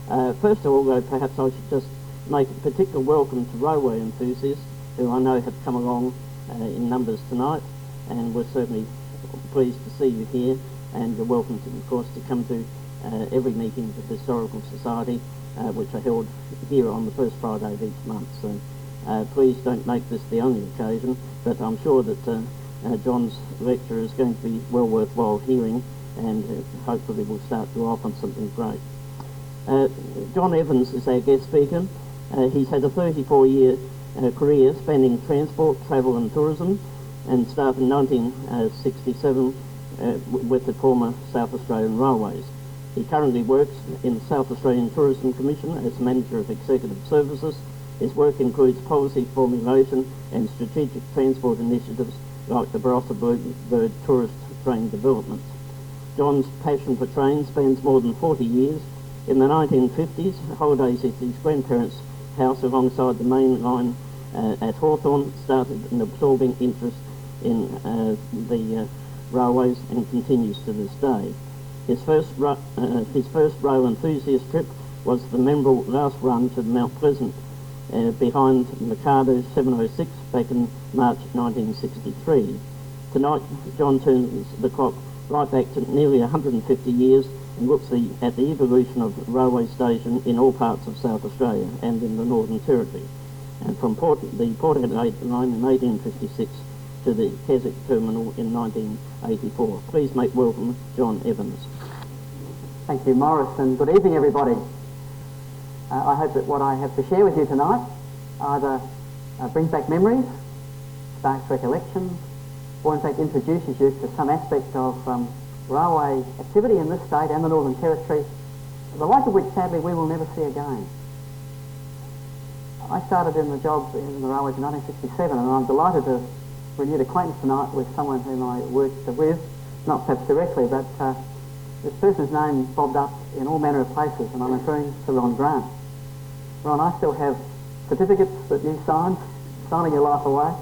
First of all, though, perhaps I should just make a particular welcome to railway enthusiasts, who I know have come along in numbers tonight, and we're certainly pleased to see you here, and you're welcome, to, of course, to come to every meeting of the Historical Society, which are held here on the first Friday of each month. So please don't make this the only occasion, but I'm sure that John's lecture is going to be well worthwhile hearing, and hopefully we'll start you off on something great. John Evans is our guest speaker. He's had a 34-year career spanning transport, travel and tourism, and started in 1967 with the former South Australian Railways. He currently works in the South Australian Tourism Commission as Manager of Executive Services. His work includes policy formulation and strategic transport initiatives like the Barossa Bird Tourist Train Development. John's passion for trains spans more than 40 years. In the 1950s, holidays at his grandparents' house alongside the main line at Hawthorn started an absorbing interest in the railways and continues to this day. His first rail enthusiast trip was the memorable last run to Mount Pleasant behind Mikado 706 back in March 1963. Tonight, John turns the clock right back to nearly 150 years and looks at the evolution of the railway station in all parts of South Australia and in the Northern Territory, and from the Port Adelaide line in 1856 to the Keswick terminal in 1984. Please make welcome John Evans. Thank you, Morris, and good evening, everybody. I hope that what I have to share with you tonight either brings back memories, sparks recollections, or in fact introduces you to some aspect of railway activity in this state and the Northern Territory, the like of which sadly we will never see again. I started in the job in the railways in 1967, and I'm delighted to renew acquaintance tonight with someone whom I worked with, not perhaps directly, but this person's name bobbed up in all manner of places, and I'm referring to Ron Grant. Ron, I still have certificates that you signed, signing your life away.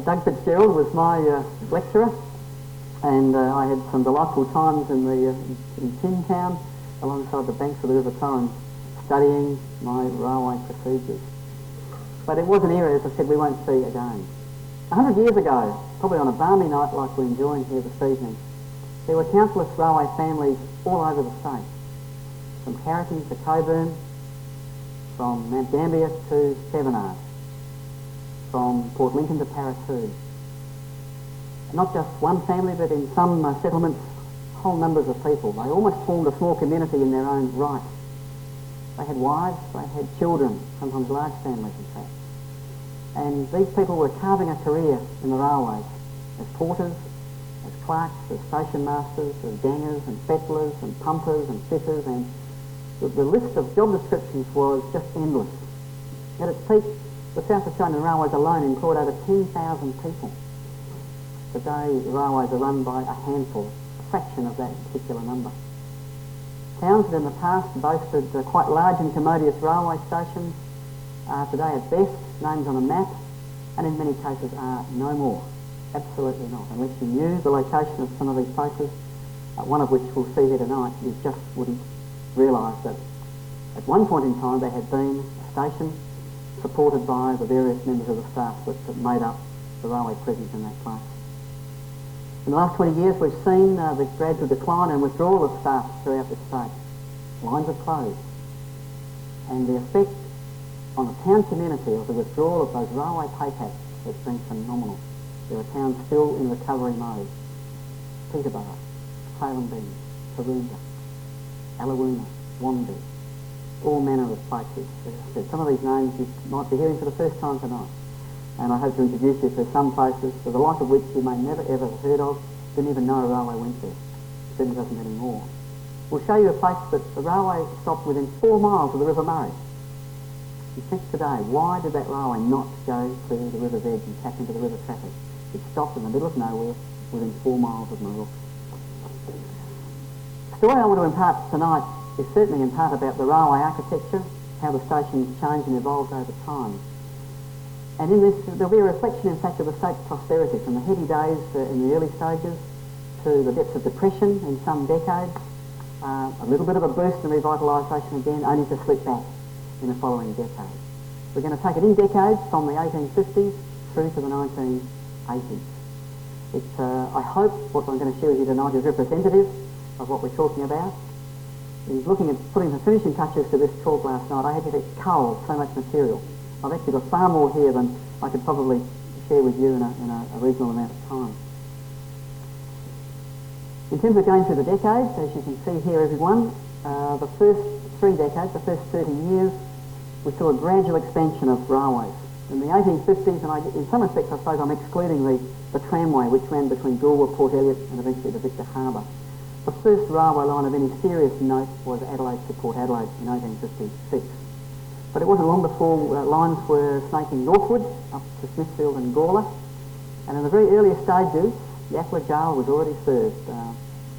Doug Fitzgerald was my lecturer, and I had some delightful times in Tin Town alongside the banks of the River Torrens studying my railway procedures. But it was an era, as I said, we won't see again. 100 years ago, probably on a balmy night like we're enjoying here this evening, there were countless railway families all over the state, from Carrickey to Coburn, from Mount Gambier to Stevenage, from Port Lincoln to Paratoo. Not just one family, but in some settlements, whole numbers of people. They almost formed a small community in their own right. They had wives, they had children, sometimes large families in fact. And these people were carving a career in the railways as porters, as clerks, as station masters, as gangers and fettlers and pumpers and fitters, and the list of job descriptions was just endless. At its peak, the South Australian Railways alone employed over 10,000 people. Today, the railways are run by a handful, a fraction of that particular number. Towns that in the past boasted quite large and commodious railway stations are today at best names on a map, and in many cases are no more. Absolutely not. Unless you knew the location of some of these places, one of which we'll see here tonight, you just wouldn't realise that at one point in time there had been a station supported by the various members of the staff that made up the railway presence in that place. In the last 20 years we've seen the gradual decline and withdrawal of staff throughout the state. Lines have closed. And the effect on the town community of the withdrawal of those railway pay packs has been phenomenal. There are towns still in recovery mode. Peterborough, Salem Bend, Karoonda, Allawoona, Wanby, all manner of places. Some of these names you might be hearing for the first time tonight, and I hope to introduce you to some places for the like of which you may never ever have heard of, didn't even know a railway went there. Certainly doesn't anymore. We'll show you a place that the railway stopped within 4 miles of the River Murray. You think today, why did that railway not go to the river's edge and tap into the river traffic? It stopped in the middle of nowhere within 4 miles of Murray. The story I want to impart tonight is certainly in part about the railway architecture, how the station's changed and evolved over time. And in this, there'll be a reflection, in fact, of the state's prosperity from the heady days in the early stages to the depths of depression in some decades, a little bit of a boost and revitalisation again, only to slip back in the following decade. We're going to take it in decades from the 1850s through to the 1980s. I hope what I'm going to share with you tonight is representative of what we're talking about. In looking at putting the finishing touches to this talk last night, I had to cull so much material. I've actually got far more here than I could probably share with you in a reasonable amount of time. In terms of going through the decades, as you can see here, everyone, the first 3 decades, the first 30 years, we saw a gradual expansion of railways. In the 1850s, and in some respects I suppose I'm excluding the tramway which ran between Goolwa, Port Elliot and eventually to Victor Harbour. The first railway line of any serious note was Adelaide to Port Adelaide in 1856. But it wasn't long before lines were snaking northward up to Smithfield and Gawler, and in the very earliest stages Yakla Jail was already served,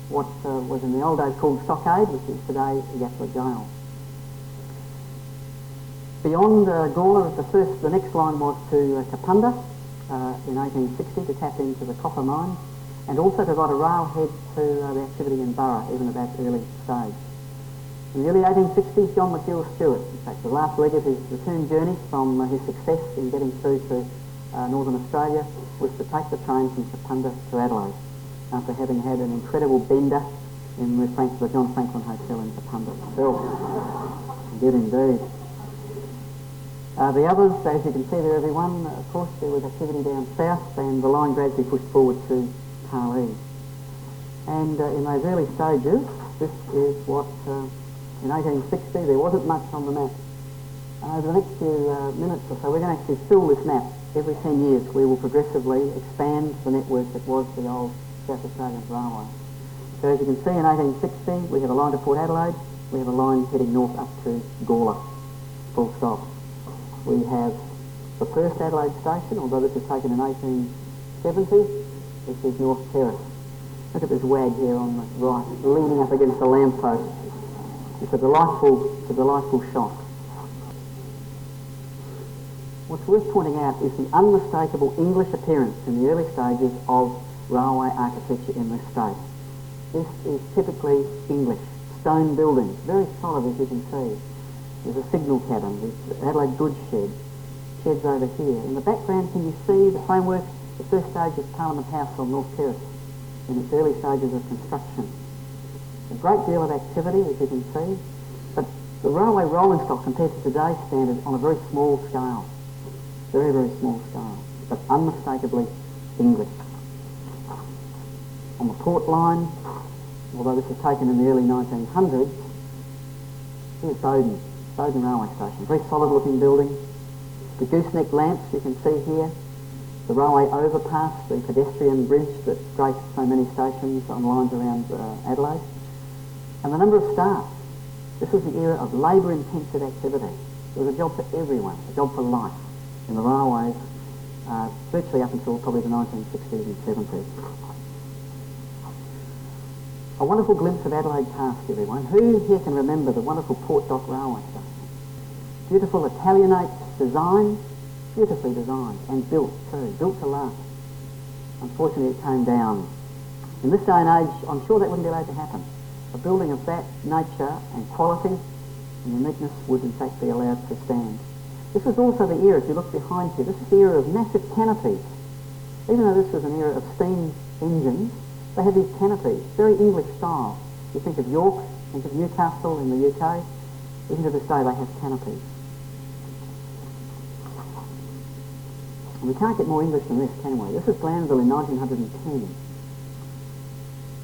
what was in the old days called Stockade, which is today Yakla Jail. Beyond Gawler, the next line was to Kapunda in 1860 to tap into the copper mine, and also to provide a railhead to the activity in Burra, even at that early stage. In the early 1860s, John McGill Stewart, in fact, the last leg of his return journey from his success in getting through to Northern Australia, was to take the train from Kapunda to Adelaide, after having had an incredible bender in the John Franklin Hotel in Kapunda itself. Good indeed. The others, as you can see there, everyone, of course, there was activity down south, and the line gradually pushed forward to Tarlee. And in those early stages, this is what, in 1860, there wasn't much on the map. Over the next few minutes or so, we're going to actually fill this map. Every 10 years, we will progressively expand the network that was the old South Australian Railway. So as you can see, in 1860, we have a line to Port Adelaide, we have a line heading north up to Gawler, full stop. We have the first Adelaide station, although this was taken in 1870. This is North Terrace. Look at this wag here on the right, leaning up against the lamppost. It's a delightful shot. What's worth pointing out is the unmistakable English appearance in the early stages of railway architecture in this state. This is typically English. Stone buildings, very solid as you can see. There's a signal cabin with Adelaide goods shed, sheds over here. In the background, can you see the framework? The first stage is Parliament House on North Terrace in its early stages of construction. A great deal of activity, as you can see, but the railway rolling stock compared to today's standard on a very small scale. Very, very small scale, but unmistakably English. On the Port Line, although this was taken in the early 1900s, here's Bowden Railway Station. Very solid looking building. The gooseneck lamps you can see here. The railway overpass, the pedestrian bridge that graced so many stations on lines around Adelaide. And the number of staff. This was the era of labour-intensive activity. There was a job for everyone, a job for life in the railways, virtually up until probably the 1960s and 70s. A wonderful glimpse of Adelaide past, everyone. Who here can remember the wonderful Port Dock Railway Station? Beautiful Italianate design, beautifully designed and built too, built to last. Unfortunately it came down. In this day and age, I'm sure that wouldn't be allowed to happen. A building of that nature and quality and uniqueness would in fact be allowed to stand. This was also the era, if you look behind you, this is the era of massive canopies. Even though this was an era of steam engines, they had these canopies, very English style. You think of York, think of Newcastle in the UK, even to this day they have canopies. And we can't get more English than this, can we? This is Glanville in 1910.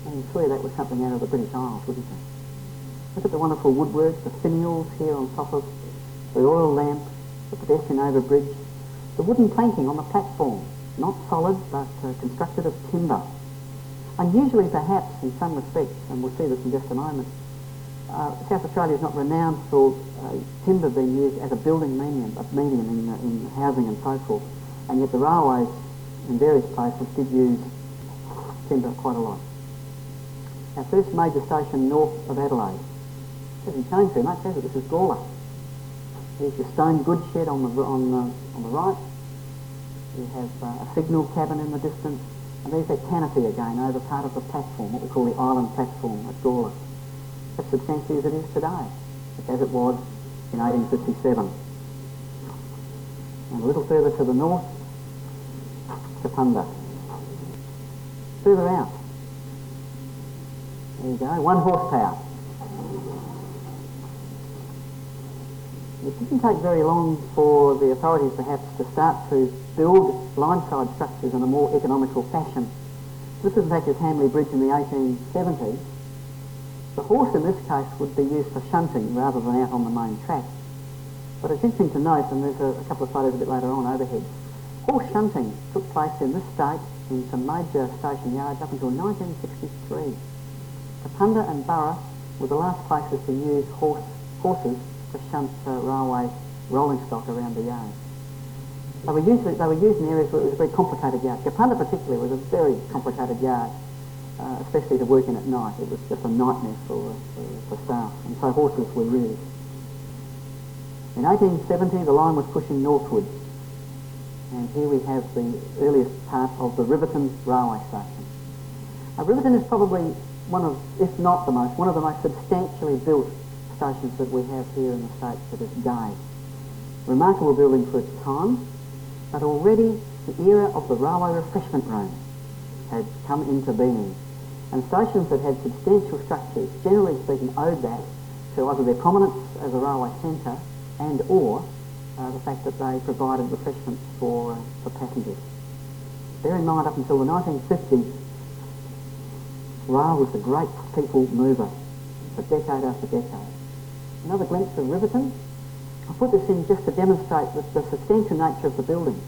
And you swear that was something out of the British Isles, wouldn't you? Look at the wonderful woodwork, the finials here on top of the oil lamp, the pedestrian overbridge, the wooden planking on the platform, not solid but constructed of timber. Unusually perhaps in some respects, and we'll see this in just a moment, South Australia is not renowned for timber being used as a building medium in housing and so forth, and yet the railways in various places did use timber quite a lot. Our first major station north of Adelaide. It hasn't changed very much, has it? This is Gawler. Here's your stone goods shed on the right. You have a signal cabin in the distance, and there's that canopy again over part of the platform, what we call the island platform at Gawler. as substantially as it is today, as it was in 1857. And a little further to the north, Kapunda. Further out, there you go, 1 horsepower. It didn't take very long for the authorities perhaps to start to build line-side structures in a more economical fashion. This was in fact as Hamley Bridge in the 1870s. The horse in this case would be used for shunting rather than out on the main track. But it's interesting to note, and there's a couple of photos a bit later on overhead, horse shunting took place in this state in some major station yards up until 1963. Kapunda and Burra were the last places to use horses to shunt railway rolling stock around the yard. They were used in areas where it was a very complicated yard. Kapunda particularly was a very complicated yard, especially to work in at night. It was just a nightmare for staff, and so horses were used. In 1870 the line was pushing northwards, and here we have the earliest part of the Riverton railway station. Riverton is probably one of the most substantially built stations that we have here in the States to this day. Remarkable building for its time, but already the era of the railway refreshment room had come into being, and stations that had substantial structures, generally speaking, owed that to either their prominence as a railway centre and or the fact that they provided refreshments for passengers. Bear in mind, up until the 1950s, rail was the great people mover for decade after decade. Another glimpse of Riverton. I put this in just to demonstrate the substantial nature of the buildings.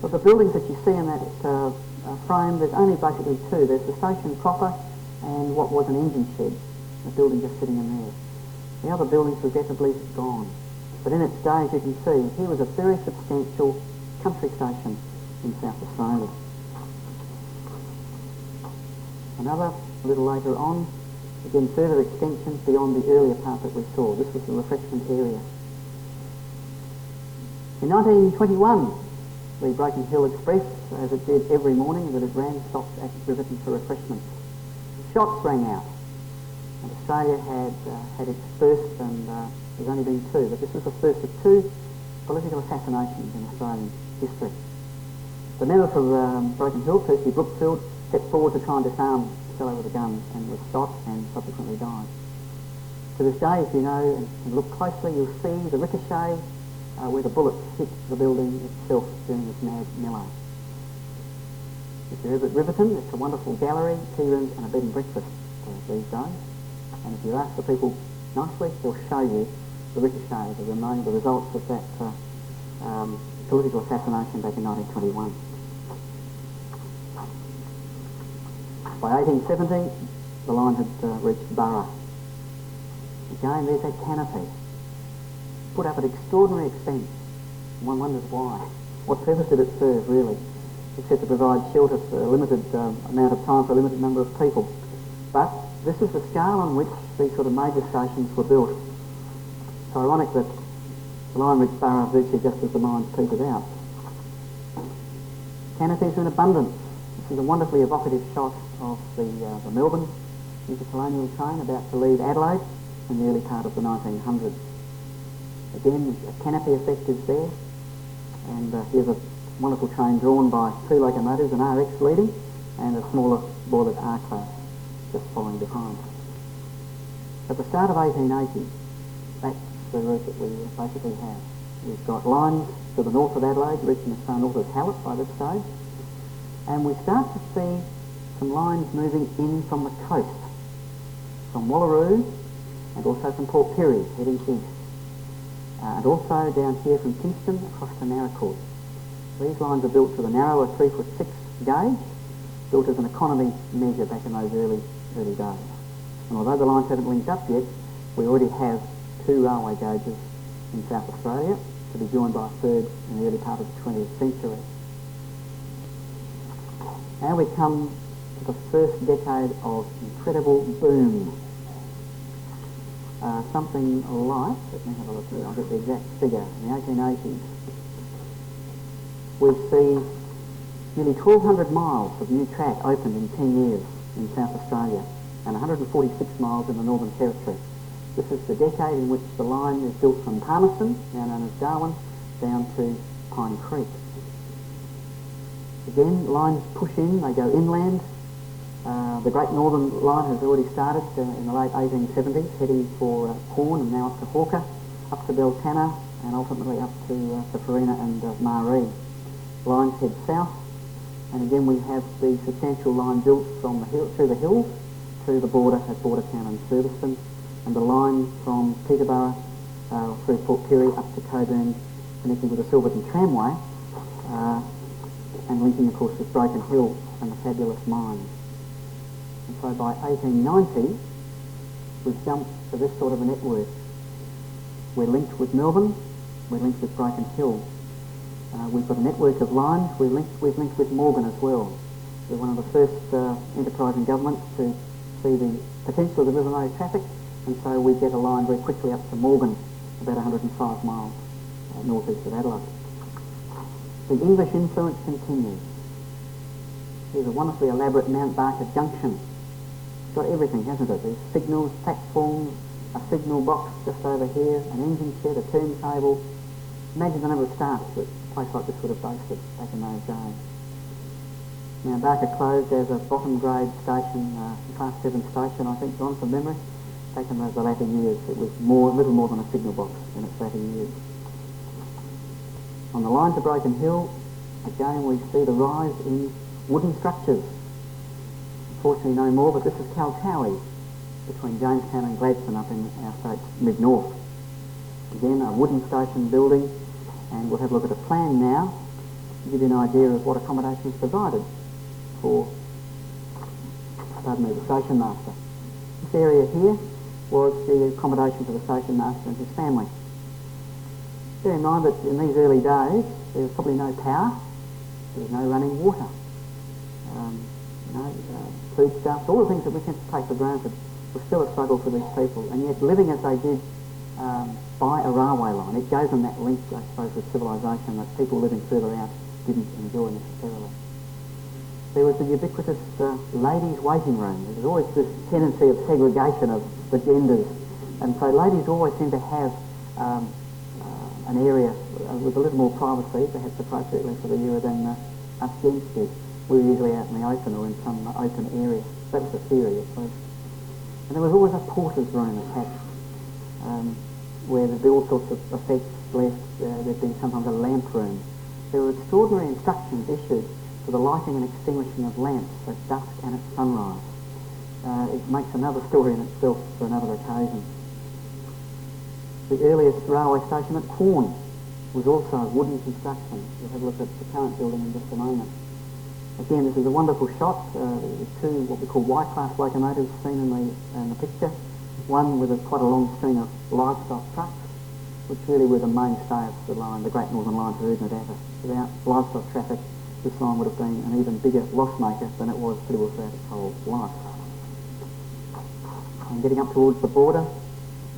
Of the buildings that you see in that frame, there's only basically two. There's the station proper and what was an engine shed, a building just sitting in there. The other buildings regrettably gone. But in its day, as you can see, here was a very substantial country station in South Australia. Another, a little later on, again further extensions beyond the earlier part that we saw. This was the refreshment area. In 1921, the Broken Hill Express, as it did every morning that it ran, stopped at Riverton for refreshments. Shots rang out, and Australia had its first, and there's only been two, but this was the first of two political assassinations in Australian history. The member for Broken Hill, Percy Brookfield, stepped forward to try and disarm the fellow with a gun and was shot and subsequently died. To this day, if you know and look closely, you'll see the ricochet where the bullets hit the building itself during this mad melee. If you're ever at Riverton, it's a wonderful gallery, tea rooms and a bed and breakfast these days. And if you ask the people nicely, they'll show you the ricochet, the results of that political assassination back in 1921. By 1870, the line had reached Burra. Again, there's that canopy, put up at extraordinary expense. One wonders why. What purpose did it serve, really, except to provide shelter for a limited amount of time for a limited number of people. But this is the scale on which these sort of major stations were built. It's ironic that the line reached Burra virtually just as the mines petered out. Canopies are in abundance. This is a wonderfully evocative shot of the Melbourne intercolonial train about to leave Adelaide in the early part of the 1900s. Again, a canopy effect is there, and here's a wonderful train drawn by two locomotives, an RX leading and a smaller boilered R-class just following behind. At the start of 1880, that's the route that we basically have. We've got lines to the north of Adelaide reaching as far north as Hallett by this stage, and we start to see some lines moving in from the coast, from Wallaroo and also from Port Pirie heading east, and also down here from Kingston across to Narracourt. These lines are built to the narrower 3'6" gauge, built as an economy measure back in those early days. And although the lines haven't linked up yet, we already have two railway gauges in South Australia, to be joined by a third in the early part of the 20th century. Now we come to the first decade of incredible boom. Something like, let me have a look here, I'll get the exact figure, in the 1880s, we see nearly 1,200 miles of new track opened in 10 years in South Australia. and 146 miles in the Northern Territory. This is the decade in which the line is built from Palmerston, now known as Darwin, down to Pine Creek. Again, lines push in, they go inland. The Great Northern Line has already started in the late 1870s, heading for Horn and now up to Hawker, up to Beltana, and ultimately up to Farina and Maree. Lines head south, and again we have the substantial line built from the hill, through the hills to the border at Bordertown and Surbiton, and the line from Peterborough through Port Pirie up to Coburn, connecting with the Silverton Tramway, and linking of course with Broken Hill and the fabulous mines. And so by 1890 we've jumped to this sort of a network. We're linked with Melbourne, we're linked with Broken Hill. We've got a network of lines, we've linked with Morgan as well. We're one of the first enterprising governments to see the potential of the River Murray traffic, and so we get a line very quickly up to Morgan, about 105 miles northeast of Adelaide. The English influence continues. There's a wonderfully elaborate Mount Barker junction. It's got everything, hasn't it? There's signals, platforms, a signal box just over here, an engine shed, a turntable. Imagine the number of staff that a place like this would have boasted back in those days. Mount Barker closed as a bottom grade station, class 7 station, I think, John, from memory. Back in the latter years, it was little more than a signal box in its latter years. On the line to Broken Hill, again we see the rise in wooden structures. Unfortunately no more, but this is Kaltowie, between Jamestown and Gladstone up in our state's mid-north. Again, a wooden station building, and we'll have a look at a plan now to give you an idea of what accommodation is provided for, the station master. This area here was the accommodation for the station master and his family. Bear in mind that in these early days there was probably no power, there was no running water, foodstuffs, all the things that we tend to take for granted was still a struggle for these people, and yet living as they did by a railway line, it gave them that link, I suppose, with civilisation that people living further out didn't enjoy necessarily. There was the ubiquitous ladies' waiting room. There was always this tendency of segregation of the genders, and so ladies always seem to have an area with a little more privacy, perhaps appropriately for the era than us gents did. We were usually out in the open or in some open area. That was the theory, at least. And there was always a porter's room attached, where there'd be all sorts of effects left. There'd be sometimes a lamp room. There were extraordinary instructions issued for the lighting and extinguishing of lamps at dusk and at sunrise. It makes another story in itself for another occasion. The earliest railway station at Quorn was also wooden construction. We'll have a look at the current building in just a moment. Again, this is a wonderful shot. There's two what we call Y-class locomotives seen in the picture. One with quite a long string of livestock trucks, which really were the mainstay of the line, the Great Northern Line to Eden at Atta. Without livestock traffic, this line would have been an even bigger loss maker than it was pretty well throughout its whole life. And getting up towards the border,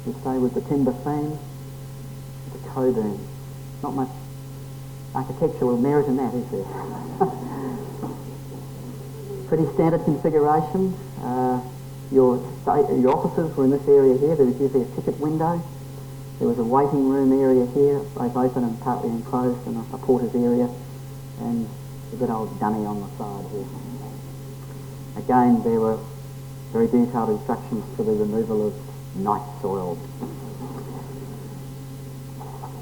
we stay with the timber theme, the Coburn. Not much architectural merit in that, is there? Pretty standard configuration. Your offices were in this area here. There was usually a ticket window. There was a waiting room area here, both open and partly enclosed, and a porter's area, and a good old dunny on the side here. Again, there were very detailed instructions for the removal of night soil.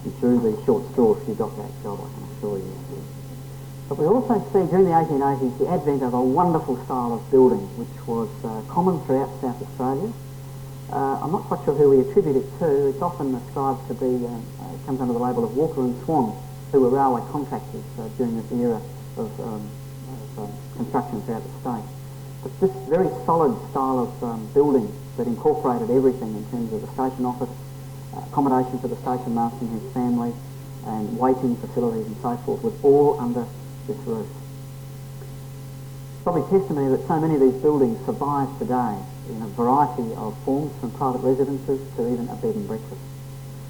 You drew the short straw if you got that job, I can assure you. But we also see during the 1880s the advent of a wonderful style of building which was common throughout South Australia. I'm not quite sure who we attribute it to. It's often ascribed to be, it comes under the label of Walker and Swan, who were railway contractors during this era of construction throughout the state. But this very solid style of building that incorporated everything in terms of the station office, accommodation for the station master and his family, and waiting facilities and so forth, was all under this roof. It's probably testimony that so many of these buildings survive today in a variety of forms, from private residences to even a bed and breakfast.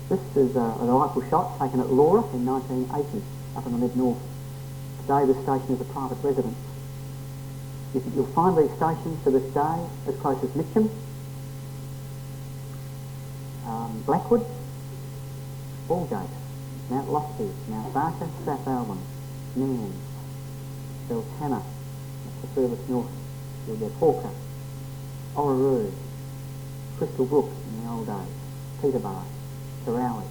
This is a delightful shot taken at Laura in 1980, up in the mid-north. Today this station is a private residence. You'll find these stations to this day as close as Mitcham, Blackwood, Aldgate, Mount Lofty, Mount Barker, South Alban, Nairn, Beltanner, that's the furthest north. You'll get Hawker, Orroroo, Crystal Brook in the old days, Peterborough, Karawi.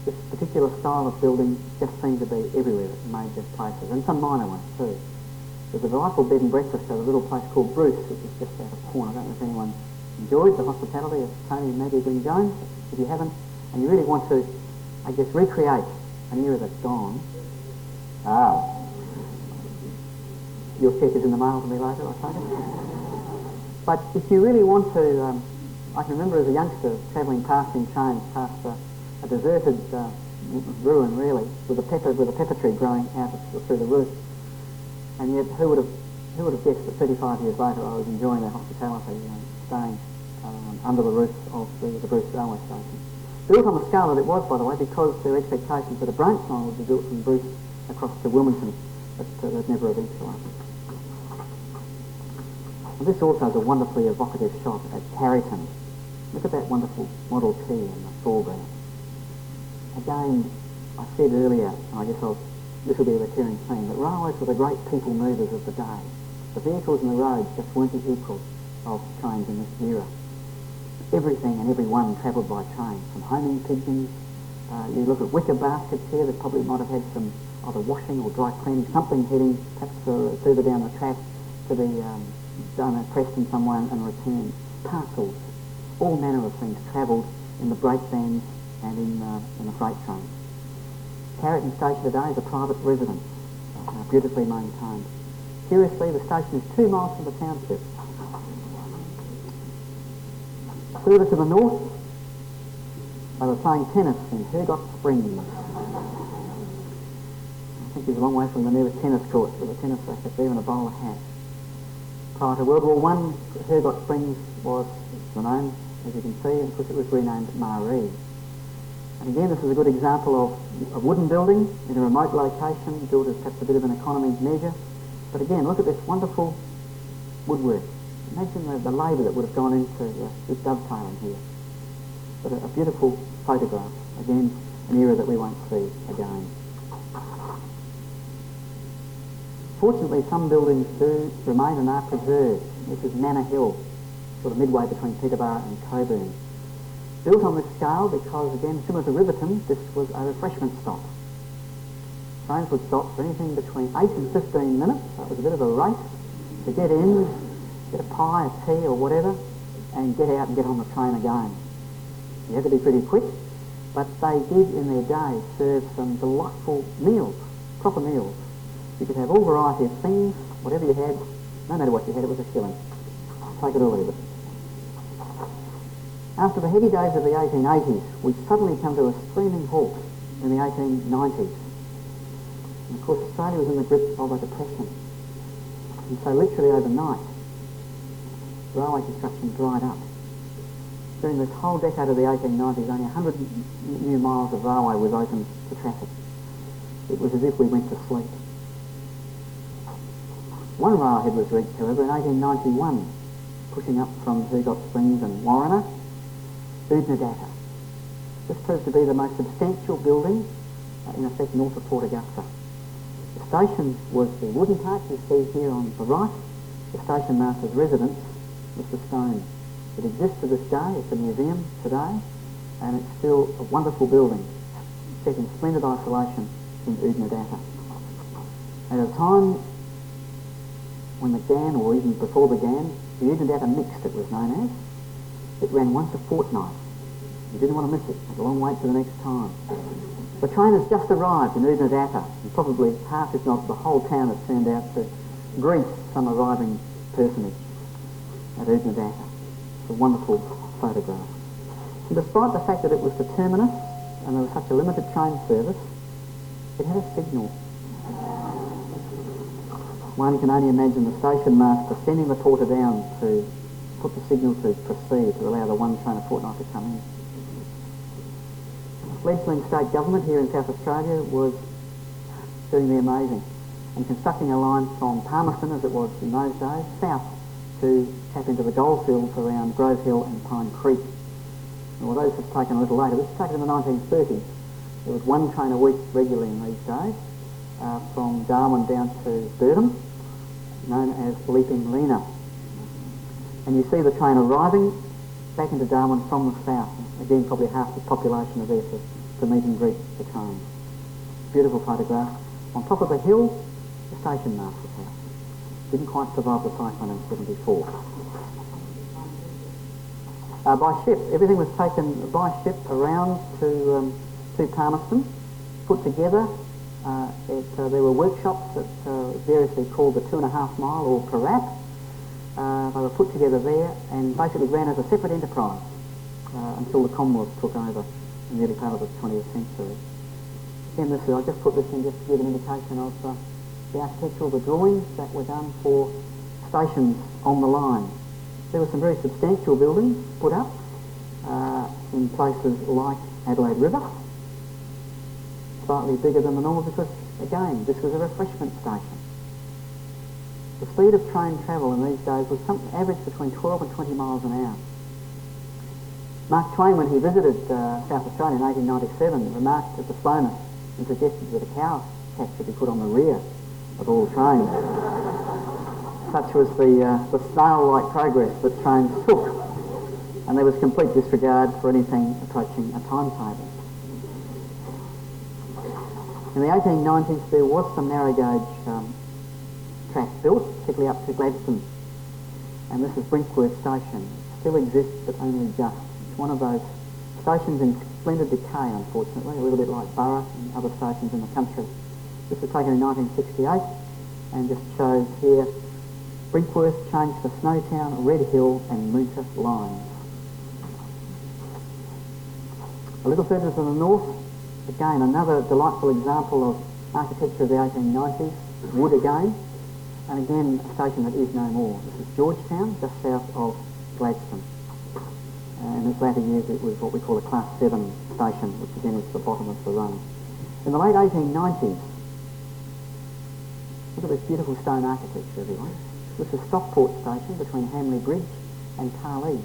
This particular style of building just seemed to be everywhere at major places, and some minor ones too. There's a delightful bed and breakfast at a little place called Bruce, which is just out of corner. I don't know if anyone enjoyed the hospitality of Tony and Maggie Green Jones. If you haven't, and you really want to, I guess, recreate an era that's gone. Your check is in the mail to me later, I take it. But if you really want to, I can remember as a youngster travelling past in trains, past a deserted ruin really, with a pepper tree growing out through the roof. And yet, who would have guessed that 35 years later I was enjoying their hospitality, staying under the roof of the Bruce railway station. Built on the scale that it was, by the way, because their expectations that a branch line would be built from Bruce across to Wilmington, but they'd never eventuated. And this also is a wonderfully evocative shot at Carrington. Look at that wonderful Model T in the foreground. Again, I said earlier, and I guess this will be a recurring theme, that railways were the great people movers of the day. The vehicles and the roads just weren't the equal of trains in this era. Everything and everyone travelled by train, from homing pigeons. You look at wicker baskets here that probably might have had some either washing or dry cleaning, something heading perhaps further down the track to be done and pressed in some way and returned. Parcels, all manner of things travelled in the break vans and in the freight trains. Carrington Station today is a private residence, beautifully maintained. Curiously, the station is 2 miles from the township. Further to the north, they were playing tennis in Hergot Springs. I think it's a long way from the nearest tennis court with a tennis racket there and a bowler hat. Prior to World War I, Hergot Springs was the name, as you can see, and of course it was renamed Murray. And again, this is a good example of a wooden building in a remote location, built as perhaps a bit of an economy measure. But again, look at this wonderful woodwork. Imagine the labour that would have gone into this dovetailing here. But a beautiful photograph. Again, an era that we won't see again. Fortunately, some buildings do remain and are preserved. This is Manor Hill, sort of midway between Peterborough and Coburn. Built on this scale because, again, similar to Riverton, this was a refreshment stop. Trains would stop for anything between 8 and 15 minutes, so it was a bit of a race to get in, get a pie, a tea or whatever, and get out and get on the train again. You had to be pretty quick, but they did in their day serve some delightful meals, proper meals. You could have all variety of things, whatever you had, no matter what you had, it was a shilling. Take it or leave it. After the heady days of the 1880s, we suddenly come to a screaming halt in the 1890s. And of course, Australia was in the grip of a depression. And so literally overnight, railway construction dried up. During this whole decade of the 1890s, only 100 new miles of railway was open to traffic. It was as if we went to sleep. One railhead was reached, however, in 1891, pushing up from Hergot Springs and Warriner, Udnadatta. This proved to be the most substantial building, in effect, north of Port Augusta. The station was the wooden part you see here on the right. The station master's residence was the stone. It exists to this day. It's a museum today, and it's still a wonderful building, set in splendid isolation in Udnadatta. At a time when the GAN, or even before the GAN, the Udnadatta Mixed, it was known as, it ran once a fortnight. You didn't want to miss it. Had a long wait for the next time. The train has just arrived in Udnadatta, and probably half, if not the whole town, has turned out to greet some arriving personage at Udnadatta. It's a wonderful photograph. And despite the fact that it was the terminus and there was such a limited train service, it had a signal. One can only imagine the station master sending the porter down to put the signal to proceed, to allow the one train a fortnight to come in. The fledgling state government here in South Australia was doing the amazing. and constructing a line from Palmerston, as it was in those days, south to tap into the goldfields around Grove Hill and Pine Creek. And although this was taken a little later, this was taken in the 1930s. There was one train a week regularly in these days, from Darwin down to Birdham, known as Leaping Lena. And you see the train arriving back into Darwin from the south. Again, probably half the population are there to meet and greet the train. Beautiful photograph. On top of the hill, the station master's house. Didn't quite survive the cyclone in 74. By ship, everything was taken by ship around to Palmerston, put together. There were workshops that variously called the 2.5 mile or Parap. They were put together there and basically ran as a separate enterprise until the Commonwealth took over in the early part of the 20th century. Again, I just put this in just to give an indication of the architectural, the drawings that were done for stations on the line. There were some very substantial buildings put up in places like Adelaide River, slightly bigger than the normal because, again, this was a refreshment station. The speed of train travel in these days was something average between 12 and 20 miles an hour. Mark Twain, when he visited South Australia in 1897, remarked at the slowness and suggested that a cow catch should be put on the rear of all trains. Such was the snail-like progress that trains took, and there was complete disregard for anything approaching a timetable. In the 1890s, there was some narrow gauge track built, particularly up to Gladstone, and this is Brinkworth Station. It still exists, but only just. It's one of those stations in splendid decay, unfortunately, a little bit like Burra and other stations in the country. This was taken in 1968 and just shows here Brinkworth changed to Snowtown, Red Hill and Moonta lines. A little further to the north, again another delightful example of architecture of the 1890s, wood again, and again a station that is no more. This is Georgetown, just south of Gladstone. And in its latter years it was what we call a Class 7 station, which again is the bottom of the run. In the late 1890s, look at this beautiful stone architecture, everyone. This is Stockport Station between Hamley Bridge and Tarlee.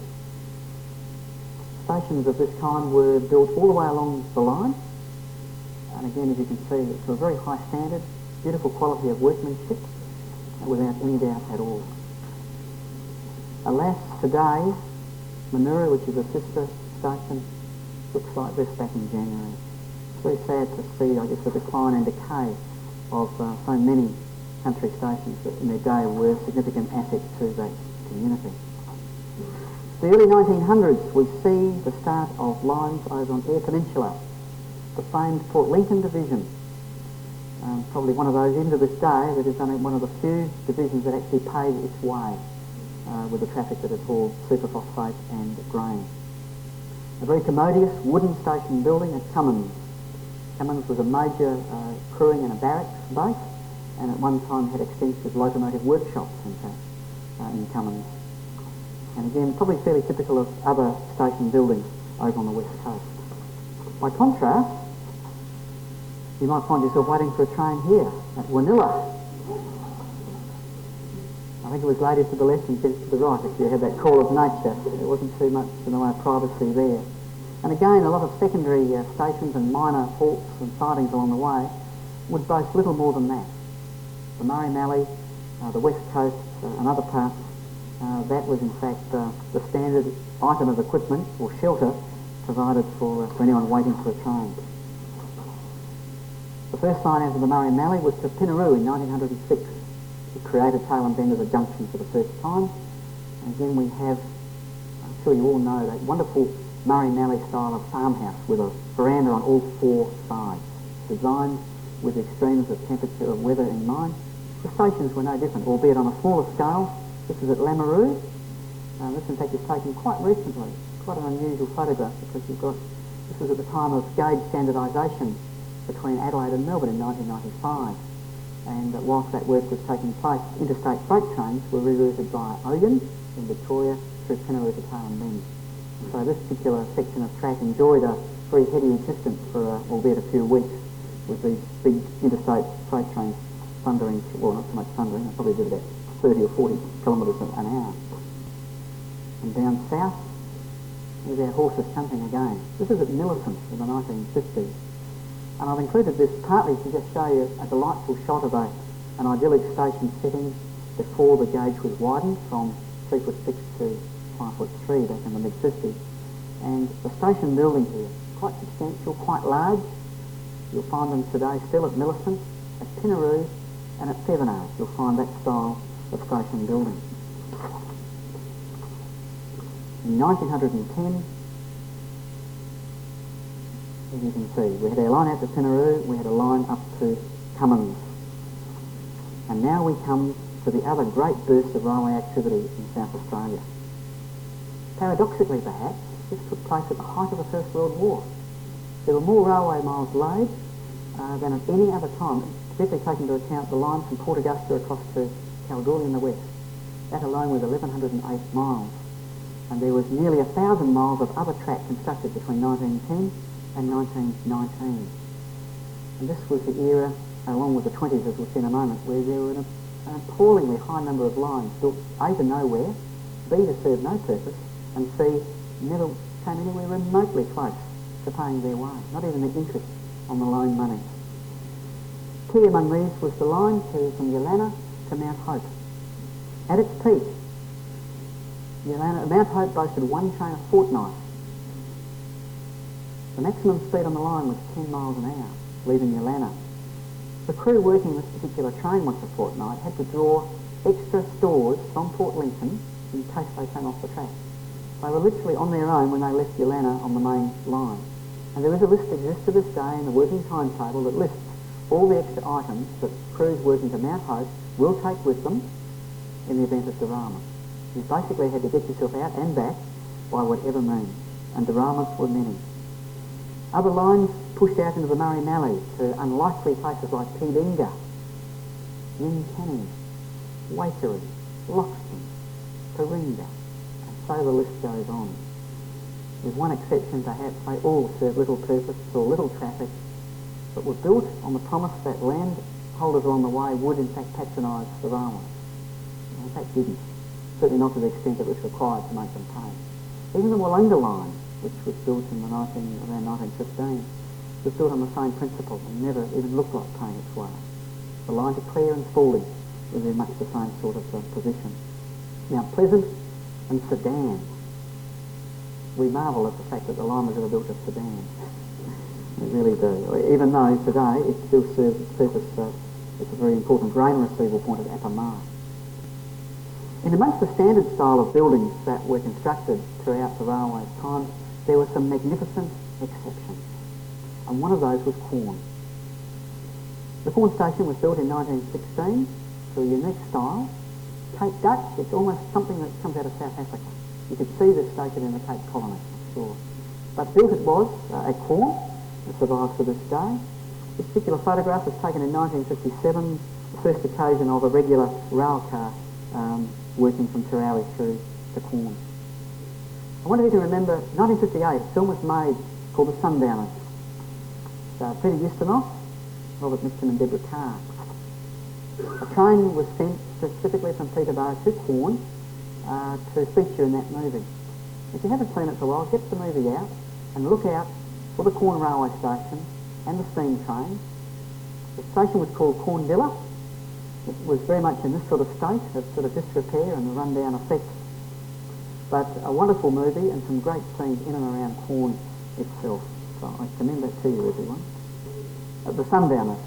Stations of this kind were built all the way along the line, and again, as you can see, it's to a very high standard, beautiful quality of workmanship, without any doubt at all. Alas, today, Manura, which is a sister station, looks like this back in January. It's very sad to see, I guess, the decline and decay of so many country stations that in their day were significant assets to that community. The early 1900s, we see the start of lines over on Eyre Peninsula, the famed Port Lincoln division. Probably one of those, even to this day, that is only one of the few divisions that actually paid its way with the traffic that it hauled superphosphate and grain. A very commodious wooden station building at Cummins. Cummins was a major crewing and a barracks base, and at one time had extensive locomotive workshops, in fact, in Cummins. And again, probably fairly typical of other station buildings over on the west coast. By contrast, you might find yourself waiting for a train here at Wanilla. I think it was ladies to the left and gents to the right if you had that call of nature. There wasn't too much in the way of privacy there. And again, a lot of secondary stations and minor halts and sidings along the way would boast little more than that. The Murray Mallee, the west coast and other parts, that was in fact the standard item of equipment or shelter provided for anyone waiting for a train. The first sign out of the Murray Mallee was to Pinaroo in 1906. It created Tailem Bend as a junction for the first time. And again we have, I'm sure you all know, that wonderful Murray Mallee style of farmhouse with a veranda on all four sides, designed with the extremes of temperature of weather in mind. The stations were no different, albeit on a smaller scale. This is at Lameroo. This in fact is taken quite recently. Quite an unusual photograph because this was at the time of gauge standardisation between Adelaide and Melbourne in 1995. And whilst that work was taking place, interstate freight trains were rerouted via Ogun in Victoria through Pinaroo to Tailem Bend. So this particular section of track enjoyed a very heady existence for albeit a few weeks with these big interstate freight trains thundering, well, not so much thundering, I probably did about 30 or 40 kilometres an hour. And down south, with our horses hunting again. This is at Millicent in the 1950s. And I've included this partly to just show you a delightful shot of an idyllic station setting before the gauge was widened from 3'6" to 5'3" back in the mid-50s. And the station building here, quite substantial, quite large. You'll find them today still at Millicent, at Pinaroo, and at Thevenard. You'll find that style of station building. In 1910, as you can see, we had our line out to Pinaroo, we had a line up to Cummins. And now we come to the other great burst of railway activity in South Australia. Paradoxically, perhaps, this took place at the height of the First World War. There were more railway miles laid than at any other time, particularly taking into account the line from Port Augusta across to Kalgoorlie in the west. That alone was 1,108 miles. And there was nearly 1,000 miles of other track constructed between 1910 and 1919. And this was the era, along with the 20s as we'll see in a moment, where there were an appallingly high number of lines built A, to nowhere, B, to serve no purpose, and C, never came anywhere remotely close to paying their way, not even the interest on the loan money. Key among these was the line from Yalana to Mount Hope. At its peak, Mount Hope boasted one train a fortnight. The maximum speed on the line was 10 miles an hour, leaving Yalana. The crew working this particular train once a fortnight had to draw extra stores from Port Lincoln in case they came off the track. They were literally on their own when they left Yalana on the main line. And there is a list that exists to this day in the working timetable that lists all the extra items that crews working to Mount Hope will take with them in the event of derailment. You basically had to get yourself out and back by whatever means, and derailments were many. Other lines pushed out into the Murray Mallee to unlikely places like Pedinga, Yinkanny, Waikerie, Loxton, Paringa, and so the list goes on. With one exception perhaps, they all served little purpose, saw little traffic, but were built on the promise that landholders along the way would in fact patronise the railways. In fact didn't. Certainly not to the extent that was required to make them pay. Even the Wollonga line, which was built in around 1915, was built on the same principle and never even looked like paying its way. The line to Clare and Spalding was in much the same sort of position. Now Pleasant and Sedan. We marvel at the fact that the line was ever built at Sedan. We really do. Even though today it still serves its purpose, it's a very important grain retrieval point at Appamar. In amongst the standard style of buildings that were constructed throughout the railway's time, there were some magnificent exceptions. And one of those was Quorn. The Quorn station was built in 1916 to a unique style. Cape Dutch, it's almost something that comes out of South Africa. You could see this station in the Cape Colony, I'm sure. But built it was at Quorn. It survives to this day. This particular photograph was taken in 1957, the first occasion of a regular rail car working from Tarawi through to Quorn. I wanted you to remember 1958, a film was made called The Sundowners. So Peter Ustinov, Robert Mitchum and Deborah Carr. A train was sent specifically from Peterborough to Quorn to feature in that movie. If you haven't seen it for a while, get the movie out and look out for the Quorn railway station and the steam train. The station was called Corndilla. It was very much in this sort of state of sort of disrepair and a rundown effect. But a wonderful movie and some great scenes in and around Quorn itself. So I commend that to you, everyone. The Sundowners.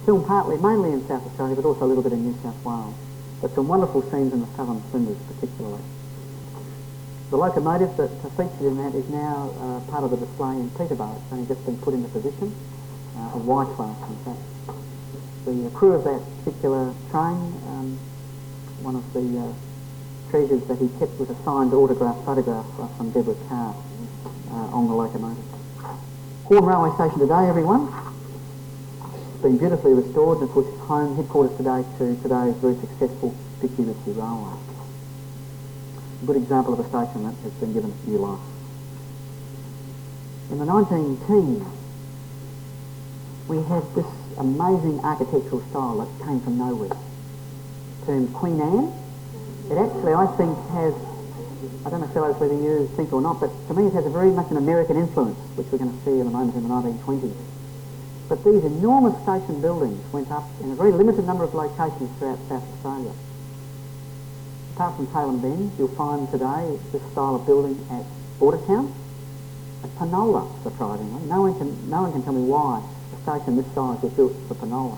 Filmed mainly in South Australia, but also a little bit in New South Wales. But some wonderful scenes in the Southern Flinders particularly. The locomotive that featured in that is now part of the display in Peterborough. It's only just been put into position, a Y-class in fact. The crew of that particular train, one of the treasures that he kept was a signed autograph photograph from Deborah Carr on the locomotive. Quorn Railway Station today, everyone. It's been beautifully restored, and of course it's home headquarters today to today's very successful Victory Railway. A good example of a station that has been given new life. In the 1910s, we had this amazing architectural style that came from nowhere, termed Queen Anne. It actually, I think, has, I don't know, fellows, whether you think or not, but to me it has a very much an American influence, which we're going to see in a moment in the 1920s. But these enormous station buildings went up in a very limited number of locations throughout South Australia. Apart from Tailem Bend, you'll find today this style of building at Bordertown, at Penola, surprisingly. No one can tell me why a station this size was built for Penola.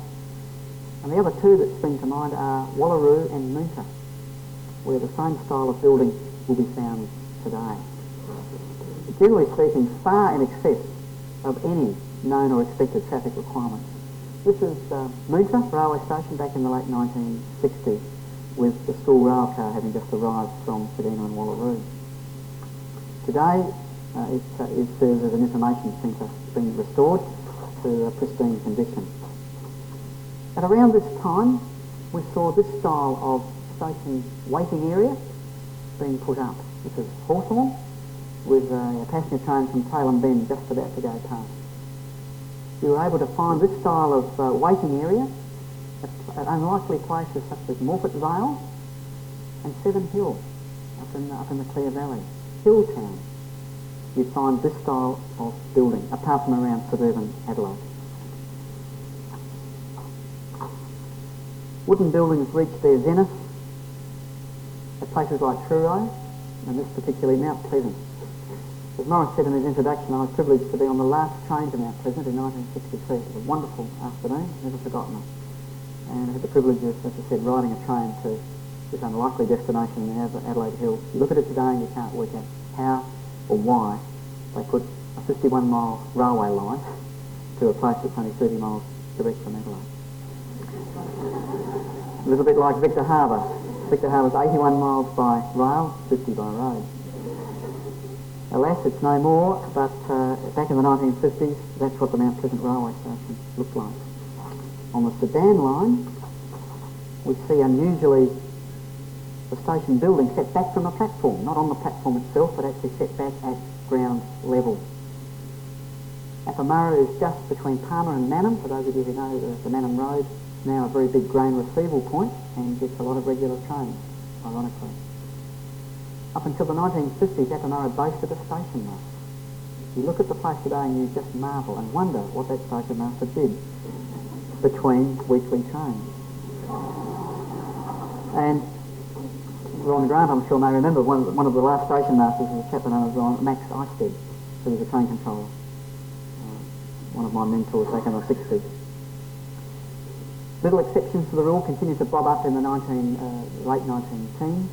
And the other two that spring to mind are Wallaroo and Moonta, where the same style of building will be found today. Generally speaking, far in excess of any known or expected traffic requirements. This is Moonta railway station back in the late 1960s, with the school rail car having just arrived from Sedina and Wallaroo. Today it serves as an information centre being restored to a pristine condition. At around this time we saw this style of station waiting area being put up. This is Hawthorn, with a passenger train from Tailem Bend just about to go past. You were able to find this style of waiting area at unlikely places such as Morphett Vale and Seven Hill up in the Clear Valley. Hilltown, you'd find this style of building, apart from around suburban Adelaide. Wooden buildings reached their zenith at places like Truro, and this particularly Mount Pleasant. As Morris said in his introduction, I was privileged to be on the last train to Mount Pleasant in 1963. It was a wonderful afternoon, never forgotten it. And I had the privilege of, as I said, riding a train to this unlikely destination in the Adelaide Hills. You look at it today and you can't work out how or why they put a 51-mile railway line to a place that's only 30 miles direct from Adelaide. A little bit like Victor Harbour. Victor Harbour's 81 miles by rail, 50 by road. Alas, it's no more, but back in the 1950s, that's what the Mount Pleasant railway station looked like. On the Sedan line, we see unusually the station building set back from the platform, not on the platform itself, but actually set back at ground level. Appamurra is just between Palmer and Mannum. For those of you who know the Mannum Road, now a very big grain retrieval point and gets a lot of regular trains, ironically. Up until the 1950s, Appamurra boasted a station master. You look at the place today and you just marvel and wonder what that station master did between weekly trains. And Ron Grant, I'm sure, may remember one of the last station masters was a chap known as Max Eistead, who was a train controller, one of my mentors back in the 60s. Little exceptions to the rule continued to bob up in the late 1910s.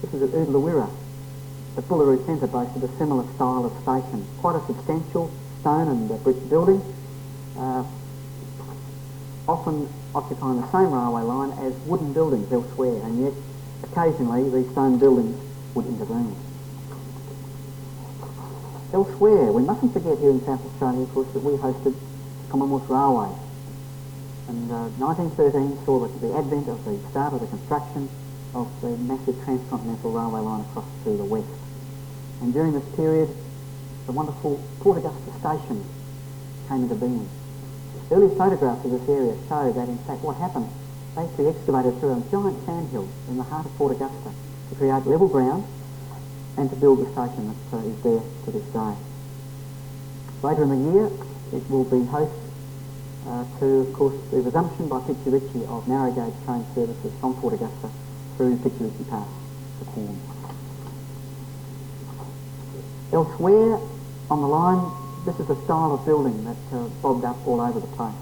This is at Oodlawirra. The Bullaroo Centre boasted a similar style of station, quite a substantial stone and brick building, often occupying the same railway line as wooden buildings elsewhere, and yet occasionally these stone buildings would intervene. Elsewhere, we mustn't forget here in South Australia, of course, that we hosted Commonwealth Railway. And 1913 saw the advent of the start of the construction of the massive transcontinental railway line across to the west. And during this period, the wonderful Port Augusta station came into being. Early photographs of this area show that, in fact, what happened, they actually excavated through a giant sandhill in the heart of Port Augusta to create level ground and to build the station that is there to this day. Later in the year, it will be host to, of course, the resumption by Pitchirichi of narrow gauge train services from Port Augusta through Pitchirichi Pass to Cairns. Elsewhere on the line, this is a style of building that bobbed up all over the place.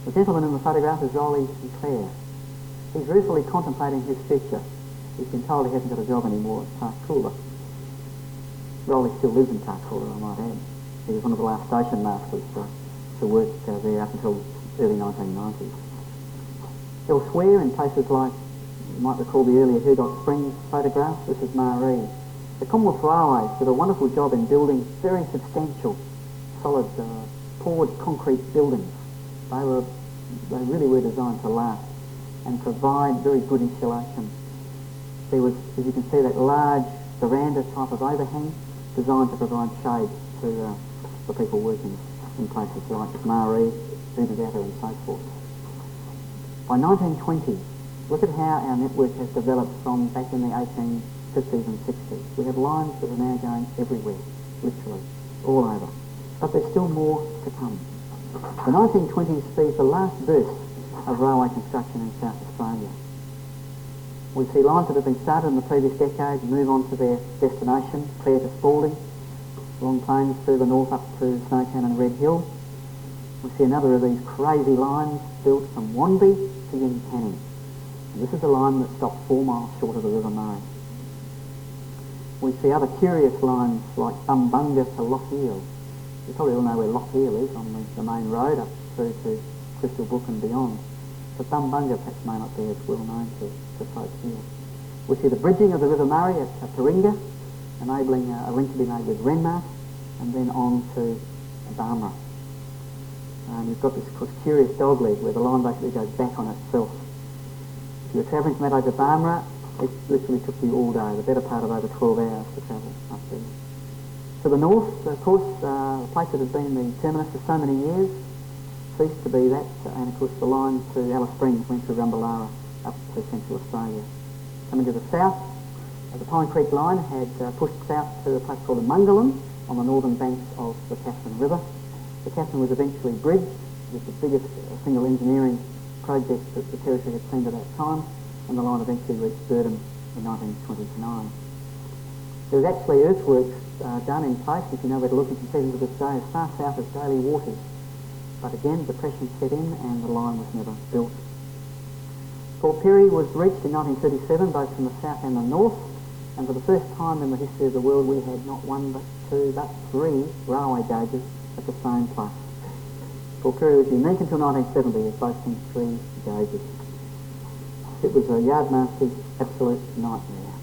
The gentleman in the photograph is Rolly Sinclair. He's ruefully contemplating his future. He's been told he hasn't got a job anymore at Tarcoola. Rolly still lives in Tarcoola, I might add. He was one of the last station masters to work there up until early 1990s. Elsewhere, in places like, you might recall the earlier Hurdock Springs photograph, this is Murray. The Commonwealth Railways did a wonderful job in building very substantial, solid, poured concrete buildings. They really were designed to last and provide very good insulation. There was, as you can see, that large veranda type of overhang designed to provide shade to the people working in places like Murray Data and so forth. By 1920, look at how our network has developed from back in the 1850s and 60s. We have lines that are now going everywhere, literally, all over. But there's still more to come. The 1920s sees the last burst of railway construction in South Australia. We see lines that have been started in the previous decade move on to their destination, Clare to Spalding, Long Plains through the north up to Snowtown and Red Hill. We see another of these crazy lines built from Wanby to Yincanning. And this is a line that stops 4 miles short of the River Murray. We see other curious lines like Thumbunga to Lochiel. You probably all know where Lochiel is on the main road up through to Crystal Brook and beyond. But Thumbunga perhaps may not be as well known to folks here. We see the bridging of the River Murray at Paringa, enabling a link to be made with Renmark, and then on to Barmera. You've got this curious dogleg where the line basically goes back on itself. If you were travelling from Adelaide to Barmera, it literally took you all day, the better part of over 12 hours to travel up there. To the north, of course, the place that has been the terminus for so many years ceased to be that, and of course the line to Alice Springs went through Rumballara up to Central Australia. Coming to the south, the Pine Creek line had pushed south to a place called the Mungalam on the northern banks of the Katherine River. The Katherine was eventually bridged. It was the biggest single engineering project that the Territory had seen at that time, and the line eventually reached Burdham in 1929. There was actually earthworks done in place. If you know where to look, you can see them to this day as far south as Daly Waters. But again, depression set in and the line was never built. Port Pirie was reached in 1937, both from the south and the north, and for the first time in the history of the world we had not one but two but three railway gauges at the same place. Port Pirie was unique until 1970 as boasting 3 gauges. It was a yardmaster's absolute nightmare.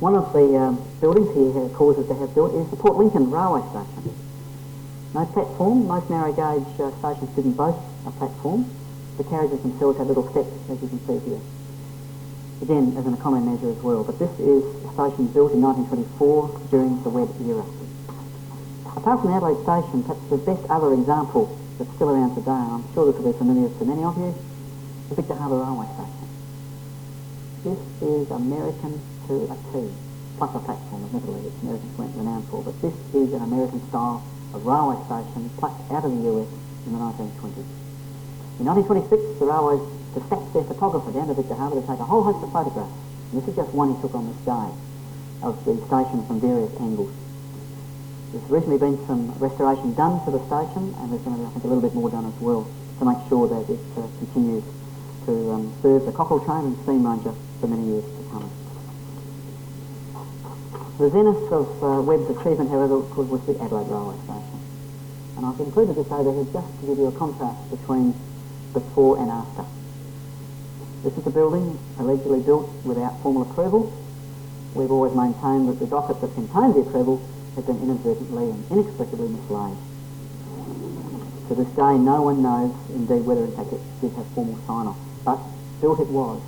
One of the buildings he causes to have built is the Port Lincoln railway station. No platform. Most narrow gauge stations didn't boast a platform. The carriages themselves had little steps, as you can see here. Again, as an economy measure as well, but this is a station built in 1924 during the Webb era. Apart from the Adelaide station, perhaps the best other example that's still around today, and I'm sure this will be familiar to many of you, the Victor Harbour Railway Station. This is American to a T, plus a platform, admittedly, which Americans weren't renowned for, but this is an American style of railway station plucked out of the US in the 1920s. In 1926, the railways dispatched their photographer down to Victor Harbour to take a whole host of photographs. And this is just one he took on this day of the station from various angles. There's recently been some restoration done to the station, and there's going to be, I think, a little bit more done as well to make sure that it continues to serve the cockle train and steam ranger for many years to come. The zenith of Webb's achievement, however, was the Adelaide Railway Station. And I've included this over here just to give you a contrast between before and after. This is a building allegedly built without formal approval. We've always maintained that the docket that contained the approval had been inadvertently and inexplicably mislaid. To this day, no one knows, indeed, whether in fact it did have formal sign-off, but built it was.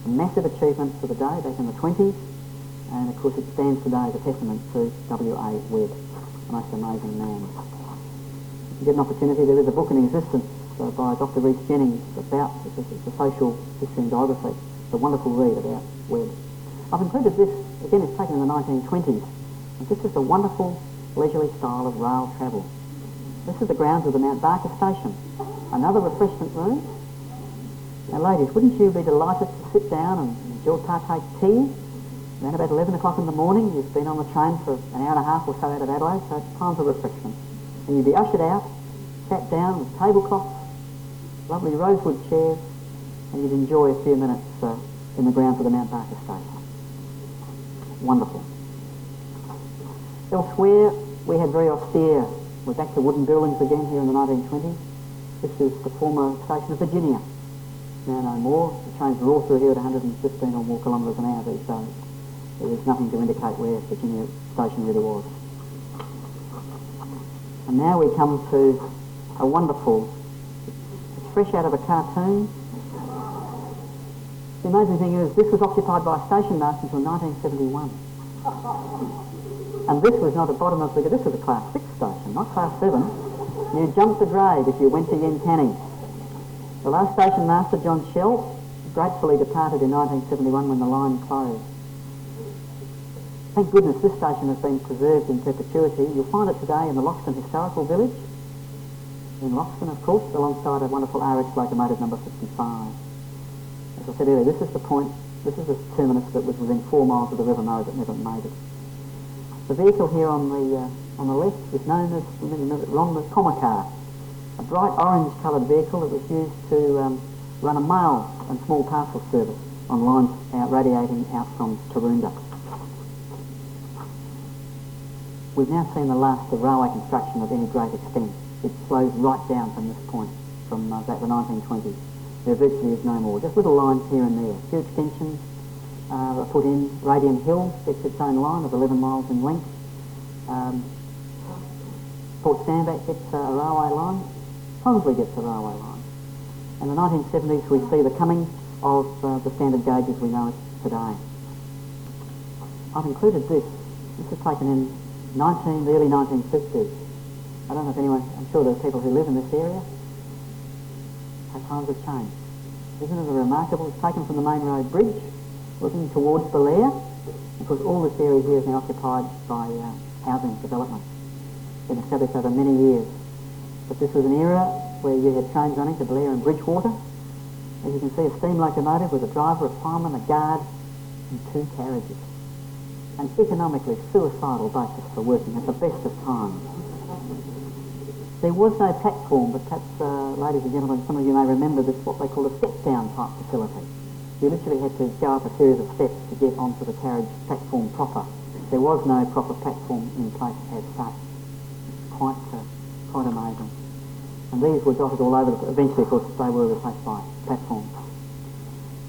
A massive achievement for the day back in the 20s, and of course it stands today as a testament to W.A. Webb, a most amazing man. If you get an opportunity, there is a book in existence by Dr. Rhys Jennings about the social history and biography. It's a wonderful read about Webb. I've included this, again it's taken in the 1920s, and this is a wonderful leisurely style of rail travel. This is the grounds of the Mount Barker station, another refreshment room. Now ladies, wouldn't you be delighted to sit down and enjoy partake tea? Then about 11 o'clock in the morning, you've been on the train for an hour and a half or so out of Adelaide, so it's time for refreshment. And you'd be ushered out, sat down with tablecloths, lovely rosewood chairs, and you'd enjoy a few minutes in the grounds of the Mount Barker station. Wonderful. Elsewhere, we had very austere, we're back to wooden buildings again here in the 1920s. This is the former station of Virginia. Now no more. The trains are all through here at 115 or more kilometres an hour these days. There is nothing to indicate where Virginia station really was. And now we come to a wonderful, it's fresh out of a cartoon. The amazing thing is this was occupied by a station master until 1971. And this was not a bottom of the... This was a Class 6 station, not Class 7. You jumped the grade if you went to Yen Canning. The last station master, John Shell, gratefully departed in 1971 when the line closed. Thank goodness this station has been preserved in perpetuity. You'll find it today in the Loxton Historical Village, in Loxton, of course, alongside a wonderful RX locomotive number 55. As I said earlier, this is the point, this is the terminus that was within 4 miles of the River Murray but never made it. The vehicle here on the left is known as the comma car, a bright orange coloured vehicle that was used to run a mail and small parcel service on lines radiating out from Taroonda. We've now seen the last of railway construction of any great extent. It slows right down from this point, from the 1920s. There virtually is no more. Just little lines here and there. A few extensions are put in. Radium Hill gets its own line of 11 miles in length. Port Stanback gets a railway line. Tonsley gets a railway line. In the 1970s we see the coming of the standard gauge as we know it today. I've included this. This is taken in the early 1950s. I don't know if anyone, I'm sure there are people who live in this area. How times have changed. Isn't it remarkable? It's taken from the main road bridge, looking towards Belair, because all this area here is now occupied by housing development. It's been established over many years. But this was an era where you had trains running to Belair and Bridgewater. As you can see, a steam locomotive with a driver, a fireman, a guard, and 2 carriages. An economically suicidal basis for working at the best of times. There was no platform, but perhaps, ladies and gentlemen, some of you may remember this, what they call a step-down type facility. You literally had to go up a series of steps to get onto the carriage platform proper. There was no proper platform in place as such. Quite amazing. And these were dotted all over. Eventually, of course, they were replaced by platforms.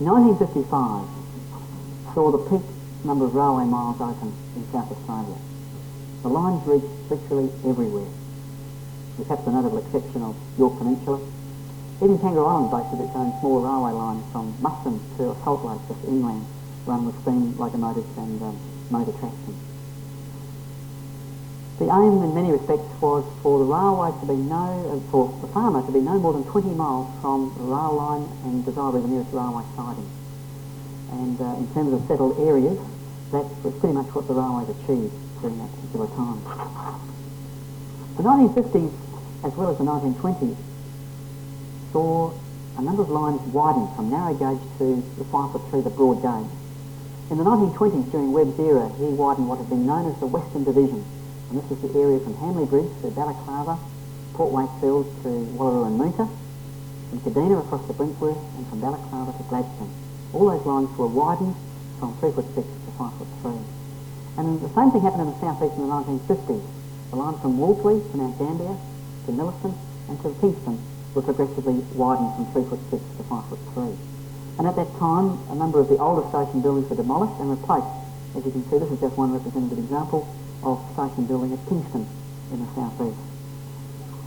1955 saw the peak number of railway miles open in South Australia. The lines reached virtually everywhere, with perhaps the notable exception of York Peninsula. Even Kangaroo Island boasted its own small railway line from Muston to Salt Lake, just inland, run with steam locomotives and motor traction. The aim in many respects was for the railway to be for the farmer to be no more than 20 miles from the rail line and desirably the nearest railway siding. And in terms of settled areas, that was pretty much what the railways achieved during that particular time. The 1950s, as well as the 1920s, saw a number of lines widen from narrow gauge to the 5'3", the broad gauge. In the 1920s, during Webb's era, he widened what had been known as the Western Division, and this was the area from Hamley Bridge to Balaclava, Port Wakefield to Wallaroo and Moonta, from Kadina across to Brinkworth, and from Balaclava to Gladstone. All those lines were widened from 3'6" to 5'3". And the same thing happened in the southeast in the 1950s. The line from Wolseley to Mount Gambier to Milliston and to Kingston were progressively widened from 3'6" to 5'3". And at that time, a number of the older station buildings were demolished and replaced. As you can see, this is just one representative example of station building at Kingston in the southeast.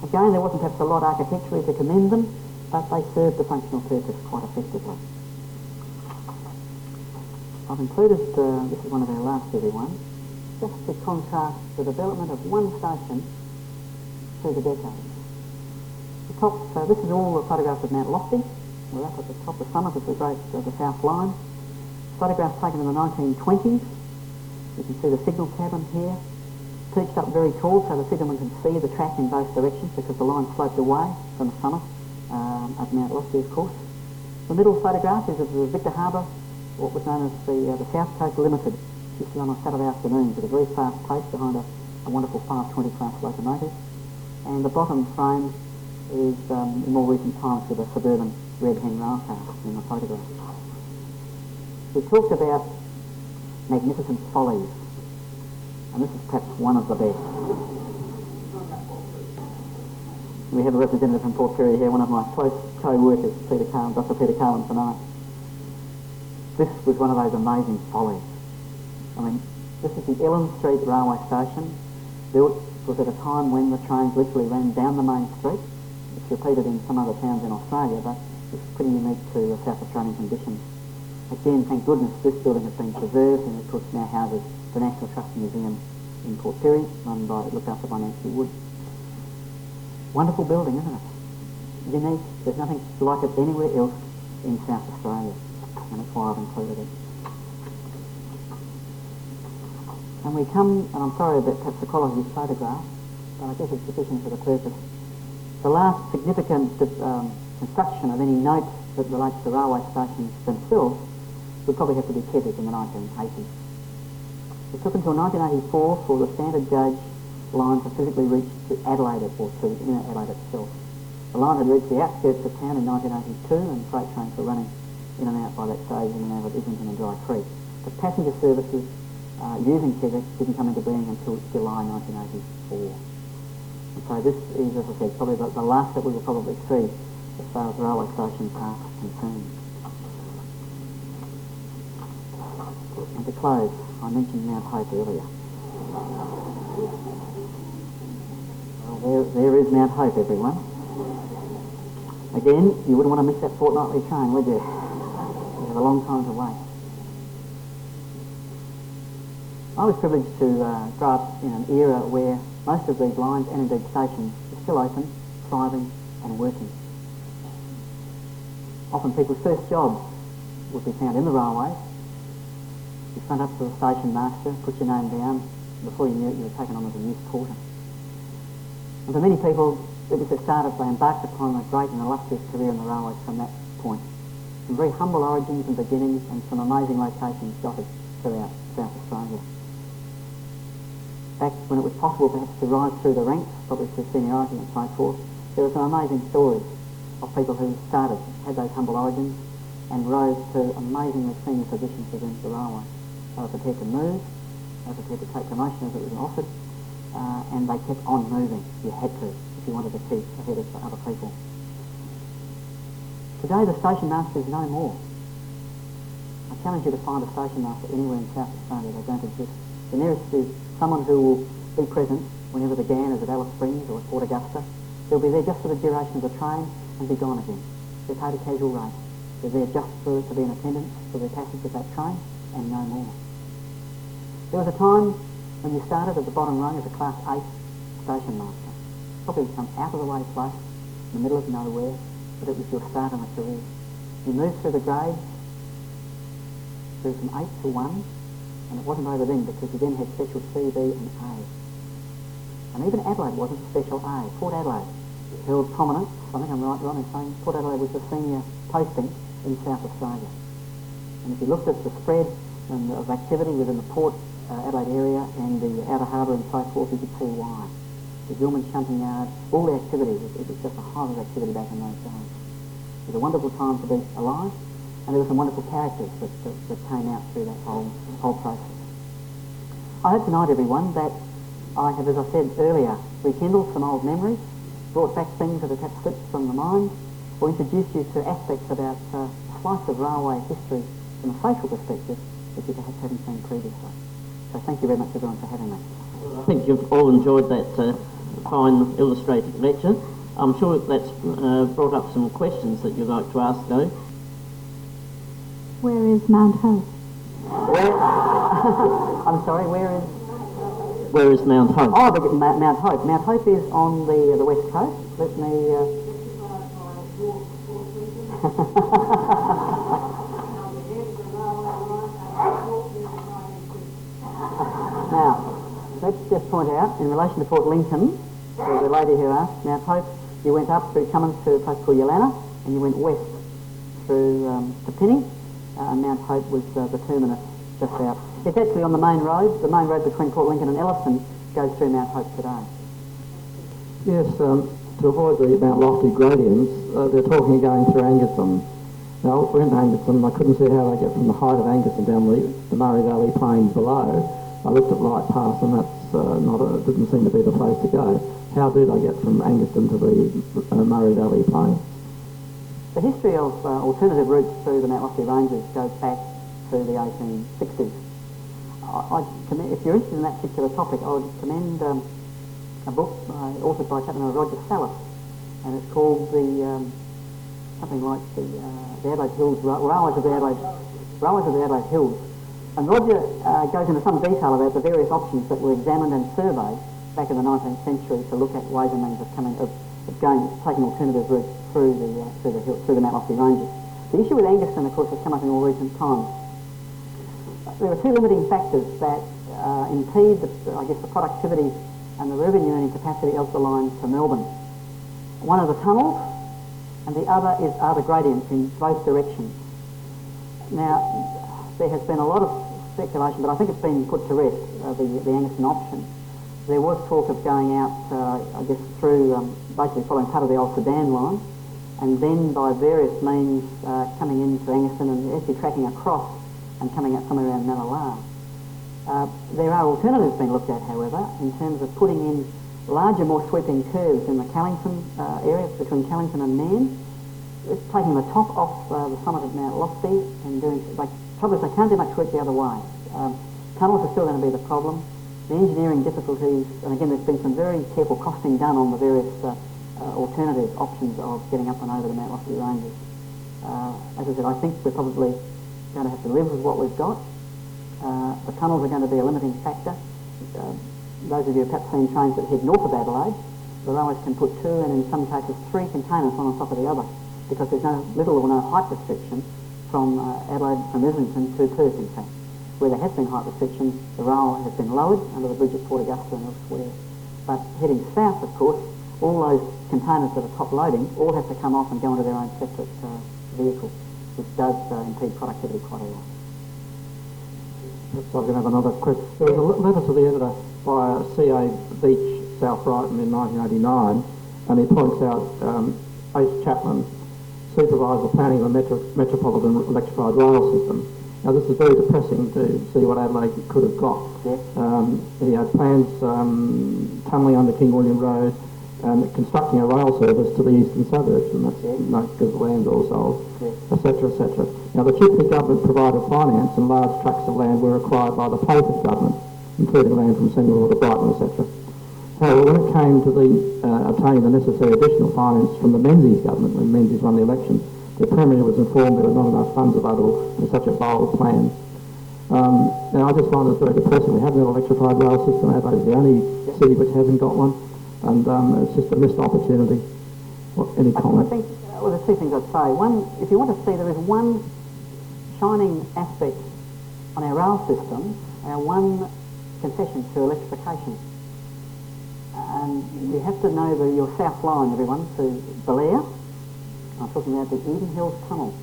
Again, there wasn't perhaps a lot architecturally to commend them, but they served the functional purpose quite effectively. I've included, this is one of our last early ones, just to contrast the development of one station through the decades. The top, this is all the photographs of Mount Lofty. We're up at the top, the summit of the South Line. Photographs taken in the 1920s. You can see the signal cabin here, perched up very tall so the signalman can see the track in both directions because the line sloped away from the summit at Mount Lofty, of course. The middle photograph is of the Victor Harbour, what was known as the South Coast Limited, used to run on Saturday afternoons at a very fast pace behind a wonderful 520 class locomotive. And the bottom frame is in more recent times with a suburban red hen railcar in the photograph. We talked about magnificent follies, and this is perhaps one of the best. We have a representative from Port Pirie here, one of my close co-workers, Dr. Peter Carlin tonight. This was one of those amazing follies. I mean, this is the Ellen Street railway station, built was at a time when the trains literally ran down the main street. It's repeated in some other towns in Australia, but it's pretty unique to South Australian conditions. Again, thank goodness this building has been preserved and of course now houses the National Trust Museum in Port Pirie, looked after by Nancy Wood. Wonderful building, isn't it? Unique. There's nothing like it anywhere else in South Australia, and that's why I've included it. And we come, and I'm sorry about perhaps the quality of this photograph, but I guess it's sufficient for the purpose. The last significant construction of any note that relates to railway stations themselves would probably have to be Keswick in the 1980s. It took until 1984 for the standard gauge line to physically reach to Adelaide or to inner Adelaide itself. The line had reached the outskirts of town in 1982 and freight trains were running in and out by that stage in and out of Islington and Dry Creek. The passenger services using Keswick didn't come into being until July 1984. And so this is, as I said, probably the last that we will probably see as far as railway stations are concerned. And to close, I mentioned Mount Hope earlier. Well, there is Mount Hope, everyone. Again, you wouldn't want to miss that fortnightly train, would you? You have a long time to wait. I was privileged to grow up in an era where most of these lines and indeed stations are still open, thriving and working. Often people's first jobs would be found in the railways. You front up to the station master, put your name down, before you knew it you were taken on as a youth porter. And for many people it was the start of, they embarked upon a great and illustrious career in the railways from that point. Some very humble origins and beginnings and some amazing locations dotted throughout South Australia. Back when it was possible perhaps to rise through the ranks, probably through seniority and so forth, there were some amazing stories of people who had those humble origins and rose to amazingly senior positions within the railway. They were prepared to move, they were prepared to take promotion as it was offered, and they kept on moving. You had to, if you wanted to keep ahead of other people. Today the station master is no more. I challenge you to find a station master anywhere in South Australia. They don't exist. The nearest is someone who will be present whenever the GAN is at Alice Springs or at Port Augusta. They'll be there just for the duration of the train and be gone again. They're paid a casual rate. They're there just to be in attendance for the passage of that train and no more. There was a time when you started at the bottom rung as a Class 8 station master. Probably some out-of-the-way place in the middle of nowhere, but it was your start in a career. You moved through the grades, through from 8 to 1, and it wasn't over then because you then had special C, B and A. And even Adelaide wasn't special A. Port Adelaide held prominence. I think I'm right in saying Port Adelaide was the senior posting in South Australia. And if you looked at the spread of activity within the Port Adelaide area and the outer harbour and so forth, you could see why. The Gilman shunting yard, all the activity, it was just a hive of activity back in those days. It was a wonderful time to be alive, and there were some wonderful characters that came out through that whole process. I hope tonight, everyone, that I have, as I said earlier, rekindled some old memories, brought back things that had perhaps slipped from the mind, or introduced you to aspects about a slice of railway history from a social perspective that you perhaps haven't seen previously. So thank you very much, everyone, for having me. I think you've all enjoyed that fine illustrated lecture. I'm sure that's brought up some questions that you'd like to ask, though. Where is Mount Hope? I'm sorry, where is... Where is Mount Hope? Oh, Mount Hope. Mount Hope is on the west coast. Let me... Now, let's just point out, in relation to Port Lincoln, the lady who asked, Mount Hope, you went up through Cummins to a place called Yolana, and you went west through to Penny, and Mount Hope was the terminus just out. It's actually on the main road. The main road between Port Lincoln and Elliston goes through Mount Hope today. Yes, to avoid the Mount Lofty gradients, they're talking of going through Angerson. Now, we're in Angerson, I couldn't see how they get from the height of Angerson down the Murray Valley plains below. I looked at Light Pass and that's didn't seem to be the place to go. How do they get from Angerson to the Murray Valley plains? The history of alternative routes through the Mount Lofty Ranges goes back to the 1860s. If you're interested in that particular topic, I would commend a book authored by a chap named Roger Sallis, and it's called something like the Adelaide Hills, Railways of the Adelaide Hills. And Roger goes into some detail about the various options that were examined and surveyed back in the 19th century to look at ways and means of taking alternative routes through the Mount Lofty ranges. The issue with Angaston, of course, has come up in more recent times. There are two limiting factors that impede, the productivity and the revenue earning capacity of the line to Melbourne. One are the tunnels, and the other are the gradients in both directions. Now, there has been a lot of speculation, but I think it's been put to rest, the Angaston option. There was talk of going out, through basically following part of the old Sudan line, and then by various means coming into Angaston and actually tracking across and coming out somewhere around Malala. There are alternatives being looked at, however, in terms of putting in larger, more sweeping curves in the Callington area between Callington and Nairn. It's taking the top off the summit of Mount Lofty and doing, trouble is they can't do much work the other way. Tunnels are still going to be the problem. The engineering difficulties, and again there's been some very careful costing done on the various alternative options of getting up and over the Mount Lofty ranges. As I said, I think we're probably going to have to live with what we've got. The tunnels are going to be a limiting factor. Those of you who have perhaps seen trains that head north of Adelaide, the railways can put 2 and in some cases 3 containers one on top of the other, because there's little or no height restriction from Adelaide, from Islington to Perth in fact. Where there has been height restrictions, the rail has been lowered under the bridge at Port Augusta and elsewhere. But heading south, of course, all those containers that are top loading all have to come off and go into their own separate vehicle, which does impede productivity quite a lot. So I'm going to have another question. There was a letter to the editor by CA Beach, South Brighton in 1989, and he points out Ace Chapman, supervisor planning of the Metropolitan Electrified Rail System. Now this is very depressing to see what Adelaide could have got. Yes. He had plans tunnelling under King William Road and constructing a rail service to the eastern suburbs, and that's because the land's all sold, etc., etc. Now the Chippenham government provided finance and large tracts of land were acquired by the Playford government, including land from Singapore to Brighton, etc. However, when it came to obtaining the necessary additional finance from the Menzies government, when Menzies won the election, the Premier was informed there were not enough funds available for such a bold plan. Now I just find this very depressing. We have an electrified rail system. Adelaide is the only city which hasn't got one, and it's just a missed opportunity. Any comment? I think there's two things I'd say. One, if you want to see, there is one shining aspect on our rail system, our one concession to electrification. And you have to know your south line, everyone, to Belair. I'm talking about the Eden Hills Tunnel,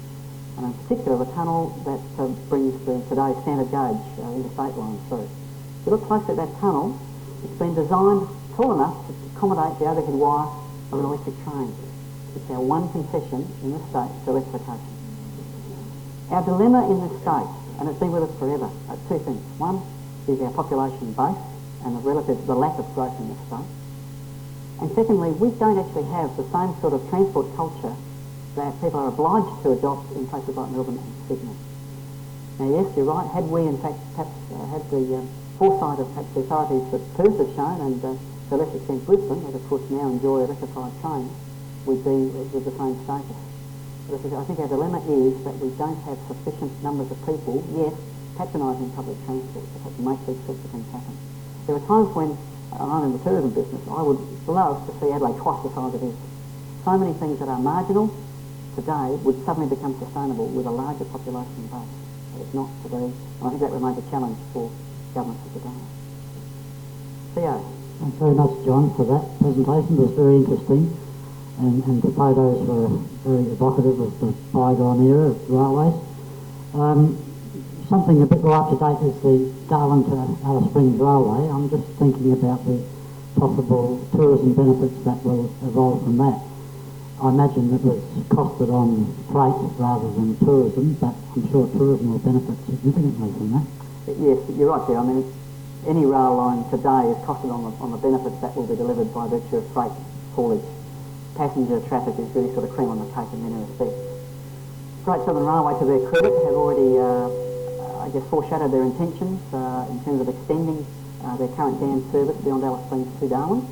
and in particular the tunnel that brings the today's standard gauge interstate line through. If you look closely at that tunnel, it's been designed tall enough to accommodate the overhead wire of an electric train. It's our one concession in the state to electrification. Our dilemma in this state, and it's been with us forever, are two things. One is our population base and the lack of growth in this state. And secondly, we don't actually have the same sort of transport culture that people are obliged to adopt in places like Melbourne and Sydney. Now yes, you're right, had we in fact perhaps had the foresight of perhaps the authorities that Perth has shown, and to a lesser extent Brisbane, that of course now enjoy electrified trains, we'd be with the same status. But I think our dilemma is that we don't have sufficient numbers of people, yes, patronising public transport to make these sorts of things happen. There are times when, I'm in the tourism business, I would love to see Adelaide twice the size it is. So many things that are marginal today would suddenly become sustainable with a larger population base. But it's not today, and I think that remains a challenge for governments of today. Theo. Thanks very much, John, for that presentation. It was very interesting, and the photos were very evocative of the bygone era of railways. Something a bit more up to date is the Darwin to Alice Springs Railway. I'm just thinking about the possible tourism benefits that will evolve from that. I imagine it was costed on freight rather than tourism, but I'm sure tourism will benefit significantly from that. Yes, you're right there. I mean, any rail line today is costed on the benefits that will be delivered by virtue of freight haulage. Passenger traffic is really sort of cream on the cake in many respects. Great Southern Railway, to their credit, have already, foreshadowed their intentions in terms of extending their current Dan service beyond Alice Springs to Darwin.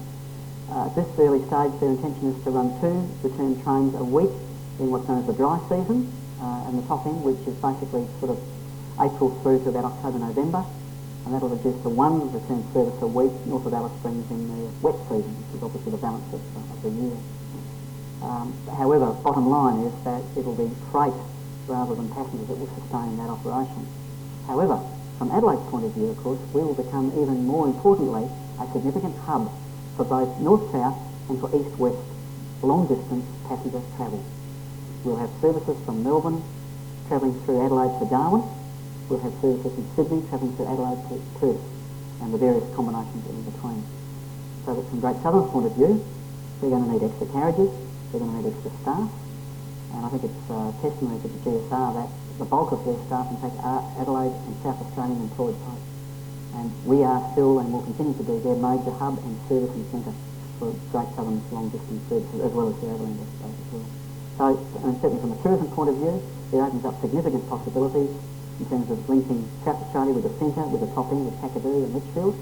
At this early stage, their intention is to run 2 return trains a week in what's known as the dry season, and the top end, which is basically sort of April through to about October, November, and that'll reduce to one return service a week north of Alice Springs in the wet season, which is obviously the balance of the year. However, bottom line is that it'll be freight rather than passengers that will sustain that operation. However, from Adelaide's point of view, of course, we will become even more importantly a significant hub for both north-south and for east-west long-distance passenger travel. We'll have services from Melbourne travelling through Adelaide to Darwin. We'll have services in Sydney travelling through Adelaide to Perth, and the various combinations in between. So that from Great Southern's point of view, they're going to need extra carriages, they're going to need extra staff, and I think it's testimony to the GSR that the bulk of their staff, in fact, are Adelaide and South Australian employed folk. And we are still, and will continue to be, their major hub and servicing centre for Great Southern's long-distance services, as well as the overland space as well. So, and certainly from a tourism point of view, it opens up significant possibilities in terms of linking South Australia with the centre, with the top end, with Kakadu and Litchfield,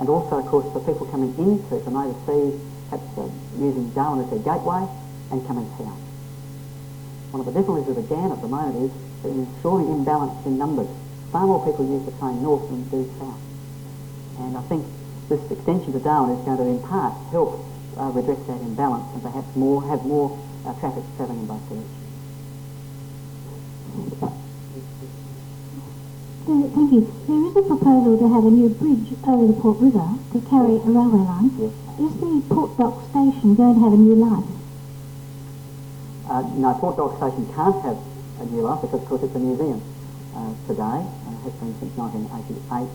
and also, of course, for people coming into from overseas, perhaps using Darwin as their gateway and coming south. One of the difficulties with the GAN at the moment is that it is surely imbalanced in numbers. Far more people use the train north than do south. And I think this extension to Darwin is going to, in part, help redress that imbalance and perhaps have more traffic travelling in both directions. Thank you. There is a proposal to have a new bridge over the Port River to carry a railway line. Yes. Is the Port Dock station going to have a new life? No, Port Dock Station can't have a new life because, of course, it's a museum today, and it has been since 1988.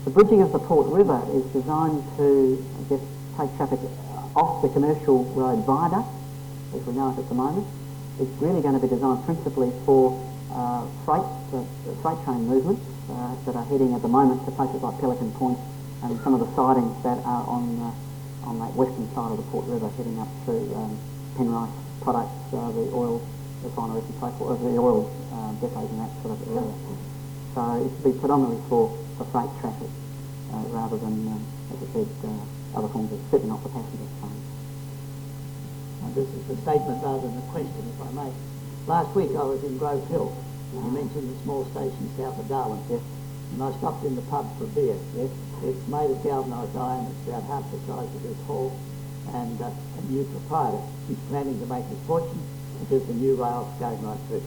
The bridging of the Port River is designed to, I guess, take traffic off the commercial road viaduct, as we know it at the moment. It's really going to be designed principally for freight train movements that are heading at the moment to places like Pelican Point and some of the sidings that are on that western side of the Port River, heading up through Penrice products, the oil refineries and so forth, the oil depots and that sort of area. So it should be predominantly for freight traffic rather than, as I said, other forms of, certainly not for passenger trains. This is the statement rather than a question, if I may. Last week I was in Grove Hill. You mentioned the small station south of Darwin. Yes. And I stopped in the pub for a beer. Yes. It's made of galvanised iron. It's about half the size of this hall. And a new proprietor. He's planning to make his fortune because the new rail's going right through.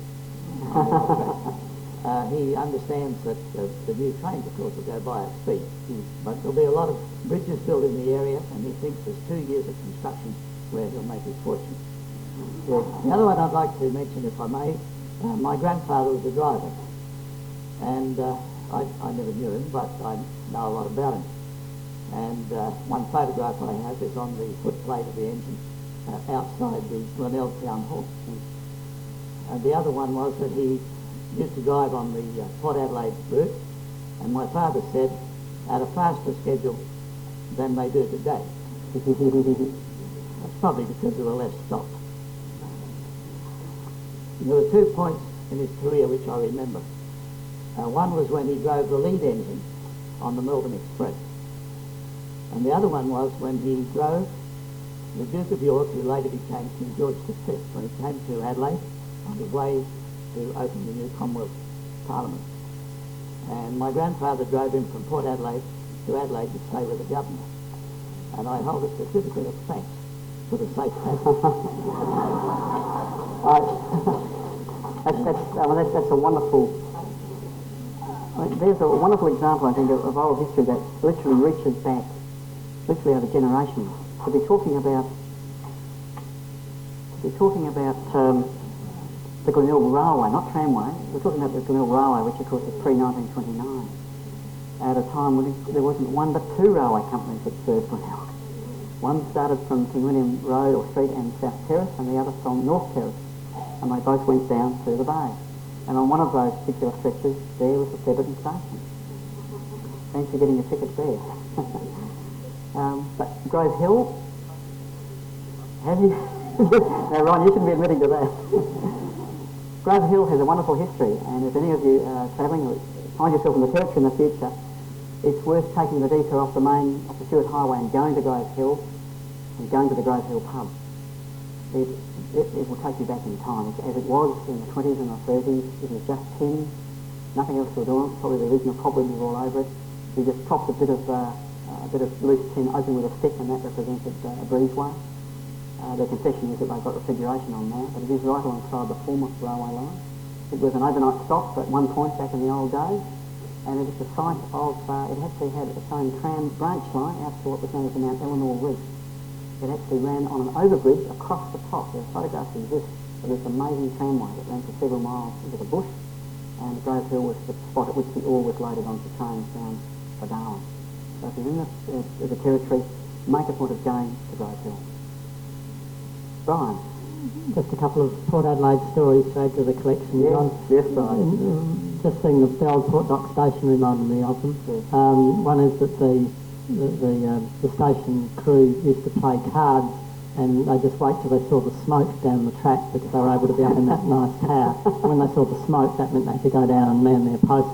He understands that the new trains, of course, will go by at speed. But there'll be a lot of bridges built in the area, and he thinks there's 2 years of construction where he'll make his fortune. The other one I'd like to mention, if I may, my grandfather was a driver, and I never knew him, but I know a lot about him. And one photograph I have is on the footplate of the engine outside the Glenelg Town Hall. And the other one was that he used to drive on the Port Adelaide route, and my father said, at a faster schedule than they do today. That's probably because there were less stops. There were 2 points in his career which I remember. One was when he drove the lead engine on the Melbourne Express. And the other one was when he drove the Duke of York, who later became King George V, when he came to Adelaide on his way to open the new Commonwealth Parliament. And my grandfather drove him from Port Adelaide to Adelaide to stay with the governor. And I hold a certificate of thanks for the safe passage. That's a wonderful. There's a wonderful example, I think, of oral history that literally reaches back, literally over generations. To be talking about the Glenelg Railway, not tramway. We're talking about the Glenelg Railway, which of course is pre-1929, at a time when there wasn't one but 2 railway companies that served Glenelg. One started from King William Road or Street and South Terrace, and the other from North Terrace, and they both went down to the bay. And on one of those particular stretches, there was the Theberton station. Fancy getting a ticket there. But Grove Hill, have you? Now, Ron, you shouldn't be admitting to that. Grove Hill has a wonderful history, and if any of you are travelling or find yourself in the Territory in the future, it's worth taking the detour off the Stewart Highway and going to Grove Hill and going to the Grove Hill pub. It will take you back in time. As it was in the 20s and the 30s, it was just tin nothing else to do on it, probably the original cobwebs were all over it. You just propped a bit of loose tin open with a stick, and that represented a breezeway. The concession is that they've got refrigeration on now, but it is right alongside the former railway line. It was an overnight stop at one point back in the old days, and it is the site of, it actually had its own tram branch line out to what was known as the Mount Eleanor Reef. It actually ran on an overbridge across the top. There are photographs exist of this amazing tramway that ran for several miles into the bush, and Grove Hill was the spot at which the ore was loaded onto trains down for Darwin. So if you're in the territory, make a point of going to Grove Hill. Brian. Just a couple of Port Adelaide stories to add to the collection, Yes, John. yes, Brian. Just seeing the old Port Dock station reminded me of them. Yes. One is that the station crew used to play cards, and they just wait till they saw the smoke down the track because they were able to be up in that nice tower. When they saw the smoke, that meant they had to go down and man their post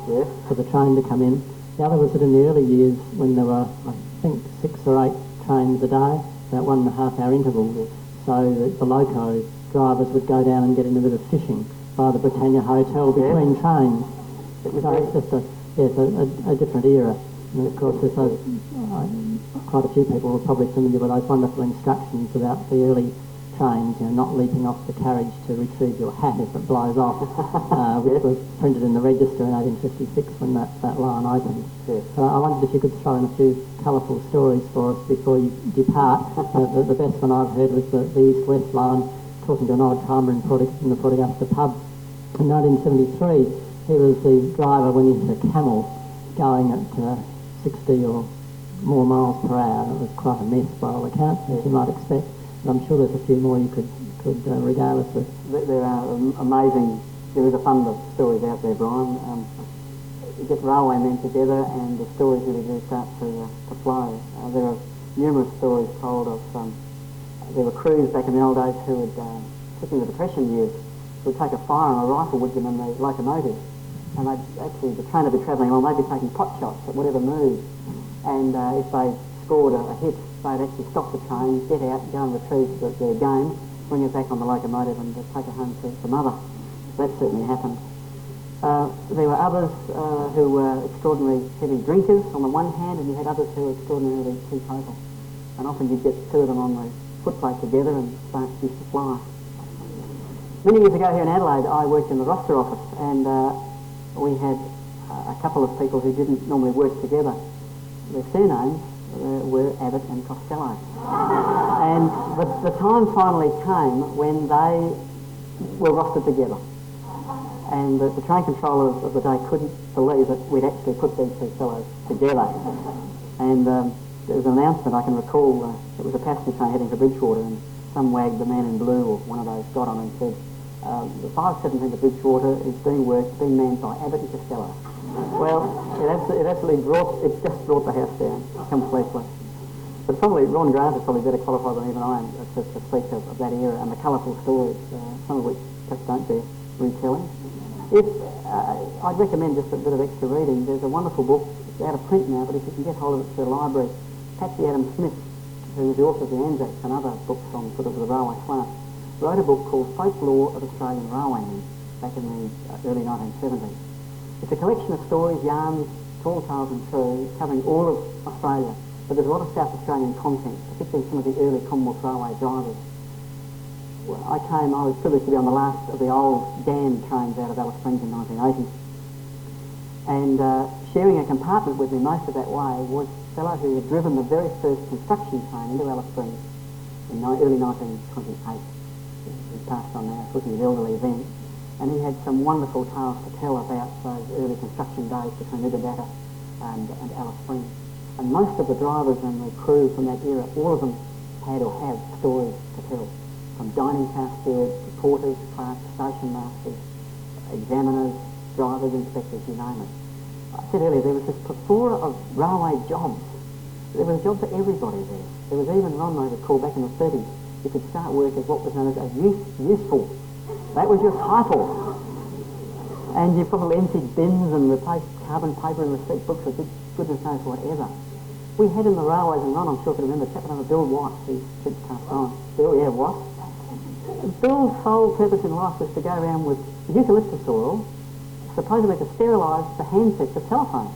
for the train to come in. The other was that in the early years, when there were, I think, 6 or 8 trains a day, about 1.5 hour intervals, so the loco drivers would go down and get in a bit of fishing by the Britannia Hotel between trains. So it's just a different era. And of course, there's quite a few people who are probably familiar with those wonderful instructions about the early trains, not leaping off the carriage to retrieve your hat if it blows off, which was printed in the register in 1856 when that line opened. Yes. So I wondered if you could throw in a few colourful stories for us before you depart. The best one I've heard was the East-West line, talking to an old timer in the Port Augusta pub. In 1973, he was the driver when he hit a camel going at 60 or more miles per hour. It was quite a mess by all accounts, as you might expect. And I'm sure there's a few more you could regale us with. There are amazing, there is a fund of stories out there, Brian. You get railway men together and the stories really do start to flow. There are numerous stories told of, there were crews back in the old days who would, particularly the Depression years, would take a fire on a rifle with them in the locomotive. And the train would be travelling along, they'd be taking pot shots at whatever moved. And if they scored a hit, they'd actually stop the train, get out, go and retrieve their game, bring it back on the locomotive and take it home to mother. That certainly happened. There were others who were extraordinarily heavy drinkers on the one hand, and you had others who were extraordinarily teetotal. And often you'd get 2 of them on the footplate together and sparks used to fly. Many years ago here in Adelaide, I worked in the roster office, and we had a couple of people who didn't normally work together. Their surnames were Abbott and Costello. And the time finally came when they were rostered together. And the train controller of the day couldn't believe that we'd actually put these 2 fellows together. And there was an announcement I can recall, it was a passenger train heading to Bridgewater, and some wag, the man in blue or one of those, got on and said, the 517 to Bridgewater is being manned by Abbott and Costello. Well, it just brought the house down completely. But probably Ron Grant is probably better qualified than even I am to speak of that era and the colourful stories, some of which just don't bear retelling. I'd recommend just a bit of extra reading. There's a wonderful book, it's out of print now, but if you can get hold of it through the library, Patsy Adam Smith, who was the author of the Anzacs and other books on sort of the railway slant, wrote a book called Folklore of Australian Railwaymen back in the early 1970s. It's a collection of stories, yarns, tall tales and true, covering all of Australia, but there's a lot of South Australian content, particularly some of the early Commonwealth Railway drivers. I was privileged to be on the last of the old Dan trains out of Alice Springs in 1980. And sharing a compartment with me most of that way was a fellow who had driven the very first construction train into Alice Springs in early 1928. He passed on now, was an elderly then. And he had some wonderful tales to tell about those early construction days between Ugadata and Alice Springs. And most of the drivers and the crew from that era, all of them had or have stories to tell. From dining car stewards to porters, clerks, station masters, examiners, drivers, inspectors, you name it. I said earlier, there was this plethora of railway jobs. There was a job for everybody there. There was even, Ron may recall, back in the 30s, you could start work as what was known as a useful. That was your title. And you probably emptied bins and replaced carbon paper and receipt books or goodness knows whatever. We had in the railways, and Ron I'm sure can remember, a chap named Bill Watt, who's since passed on. Bill, yeah, Watt. Bill's sole purpose in life was to go around with eucalyptus oil, supposedly to sterilise the handsets of telephones.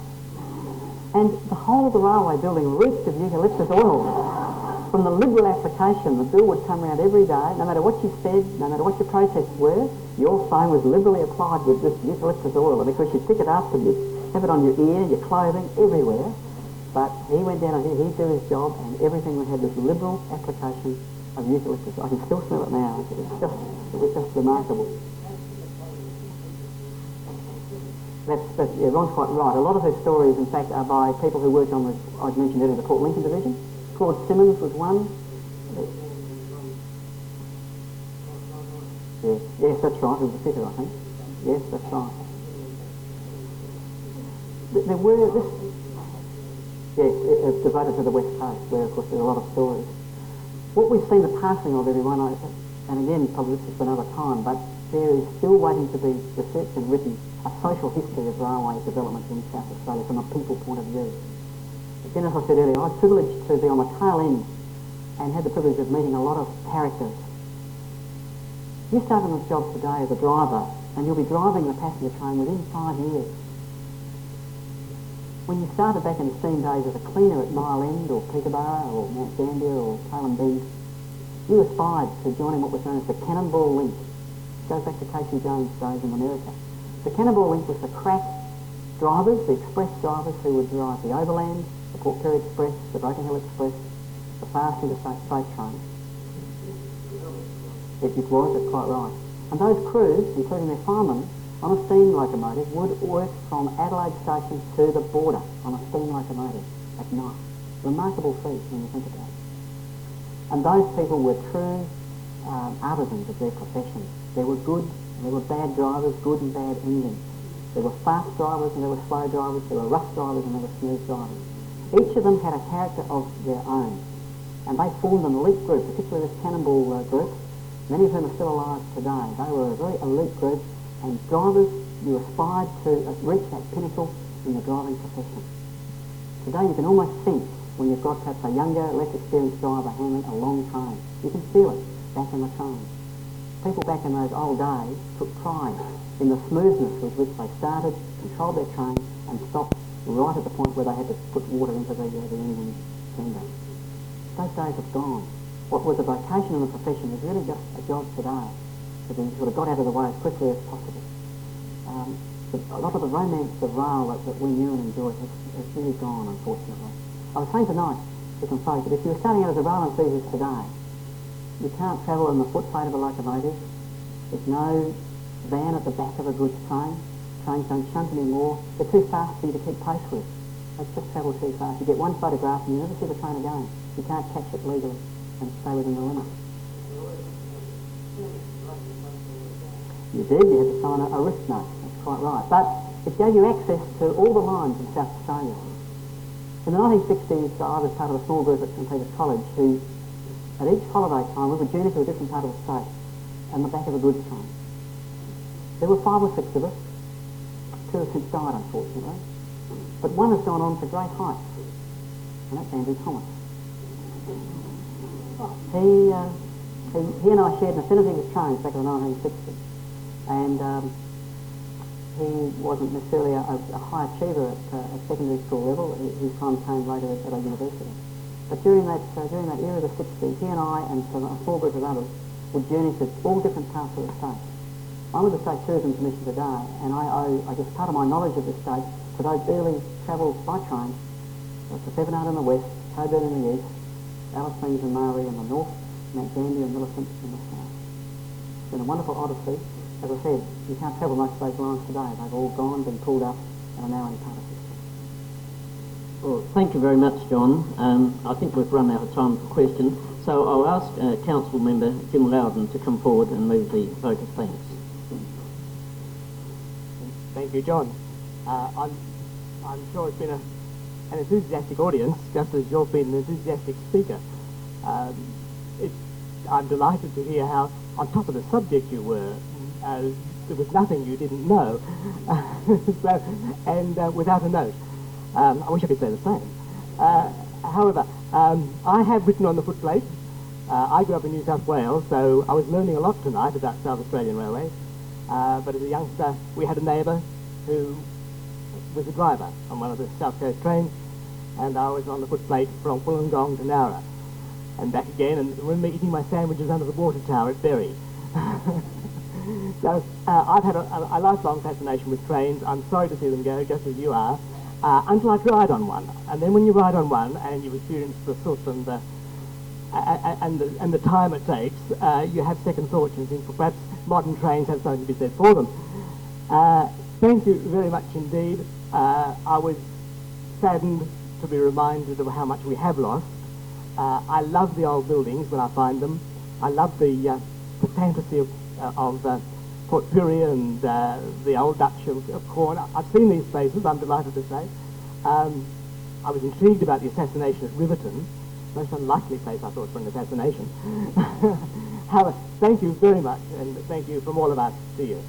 And the whole of the railway building reeked of eucalyptus oil. From the liberal application, the bill would come around every day, no matter what you said, no matter what your protests were, your phone was liberally applied with this eucalyptus oil, and because you pick it up and you have it on your ear, your clothing, everywhere. But he went down and he'd do his job, and everything we had this liberal application of eucalyptus. I can still smell it now. It was just remarkable. Yeah, Ron's quite right. A lot of her stories, in fact, are by people who worked on the, I'd mentioned earlier, the Port Lincoln division. Claude Simmons was one. Yes, that's right. He was a fitter, I think. Yes, that's right. There were this. Yes, it's devoted to the West Coast, where of course there's a lot of stories. What we've seen the passing of everyone, and again, probably this is for another time, but there is still waiting to be researched and written a social history of railway development in South Australia from a people point of view. Again, as I said earlier, I was privileged to be on the tail end and had the privilege of meeting a lot of characters. You start on this job today as a driver, and you'll be driving the passenger train within 5 years. When you started back in the steam days as a cleaner at Mile End or Peterborough or Mount Gambier or Tailem Bend, you aspired to joining what was known as the Cannonball Link. It goes back to Casey Jones' days in America. The Cannonball Link was the crack drivers, the express drivers who would drive the Overland, the Port Pirie Express, the Broken Hill Express, the fast interstate freight trains. It was, that's quite right. And those crews, including their firemen, on a steam locomotive would work from Adelaide station to the border on a steam locomotive at night. Remarkable feat when you think about it. And those people were true artisans of their profession. There were good and there were bad drivers, good and bad engines. There were fast drivers and there were slow drivers, there were rough drivers and there were smooth drivers. Each of them had a character of their own. And they formed an elite group, particularly this Cannonball group, many of whom are still alive today. They were a very elite group, and drivers, you aspired to reach that pinnacle in the driving profession. Today you can almost sense when you've got perhaps a younger, less experienced driver handling a long train. You can feel it back in the train. People back in those old days took pride in the smoothness with which they started, controlled their train, and stopped right at the point where they had to put water into the engine tender. Those days have gone. What was a vocation in the profession is really just a job today, to be sort of got out of the way as quickly as possible. A lot of the romance of rail that we knew and enjoyed has really gone, unfortunately. I was saying tonight to some folks that if you were starting out as a rail enthusiast today, you can't travel in the footplate of a locomotive. There's no van at the back of a goods train. Trains don't shunt anymore. They're too fast for you to keep pace with. They just travel too fast. You get one photograph and you never see the train again. You can't catch it legally and stay within the limit. You did. You had to sign a risk note. That's quite right. But it gave you access to all the lines in South Australia. In the 1960s, I was part of a small group at St Peter's College who, at each holiday time, we would journey to a different part of the state on the back of a goods train. There were 5 or 6 of us. 2 have since died, unfortunately. But one has gone on to great heights, and that's Andrew Thomas. He and I shared an affinity with trains back in the 1960s, and he wasn't necessarily a high achiever at secondary school level. His time came later at a university. But during that era of the 60s, he and I and a small group of others would journey to all different parts of the state. I'm with the State Tourism Commission today, and I owe, I guess, part of my knowledge of the state to those early travels by train to Sevenard in the west, Coburn in the east, Alice Springs and Murray in the north, Mount Gambier and Millicent in the south. It's been a wonderful odyssey. As I said, you can't travel most of those lines today. They've all gone, been pulled up, and are now in part of history. Well, thank you very much, John. I think we've run out of time for questions, so I'll ask Council Member Jim Loudon to come forward and move the vote of thanks. Thank you, John. I'm sure it's been an enthusiastic audience, just as you've been an enthusiastic speaker. I'm delighted to hear how on top of the subject you were. There was nothing you didn't know, and without a note. I wish I could say the same. However, I have written on the footplate. I grew up in New South Wales, so I was learning a lot tonight about South Australian Railways. But as a youngster, we had a neighbour who was a driver on one of the South Coast trains, and I was on the footplate from Wollongong to Nowra and back again, and remember eating my sandwiches under the water tower at Berry. So I've had a lifelong fascination with trains. I'm sorry to see them go, just as you are, until I ride on one. And then when you ride on one and you experience the soot and the time it takes, you have second thoughts and think, well, perhaps modern trains have something to be said for them. Thank you very much indeed. I was saddened to be reminded of how much we have lost. I love the old buildings when I find them. I love the fantasy of Port Pirie and the old Dutch of Corn. I've seen these places, I'm delighted to say. I was intrigued about the assassination at Riverton. Most unlikely place, I thought, for an assassination. However, thank you very much, and thank you from all of us to you.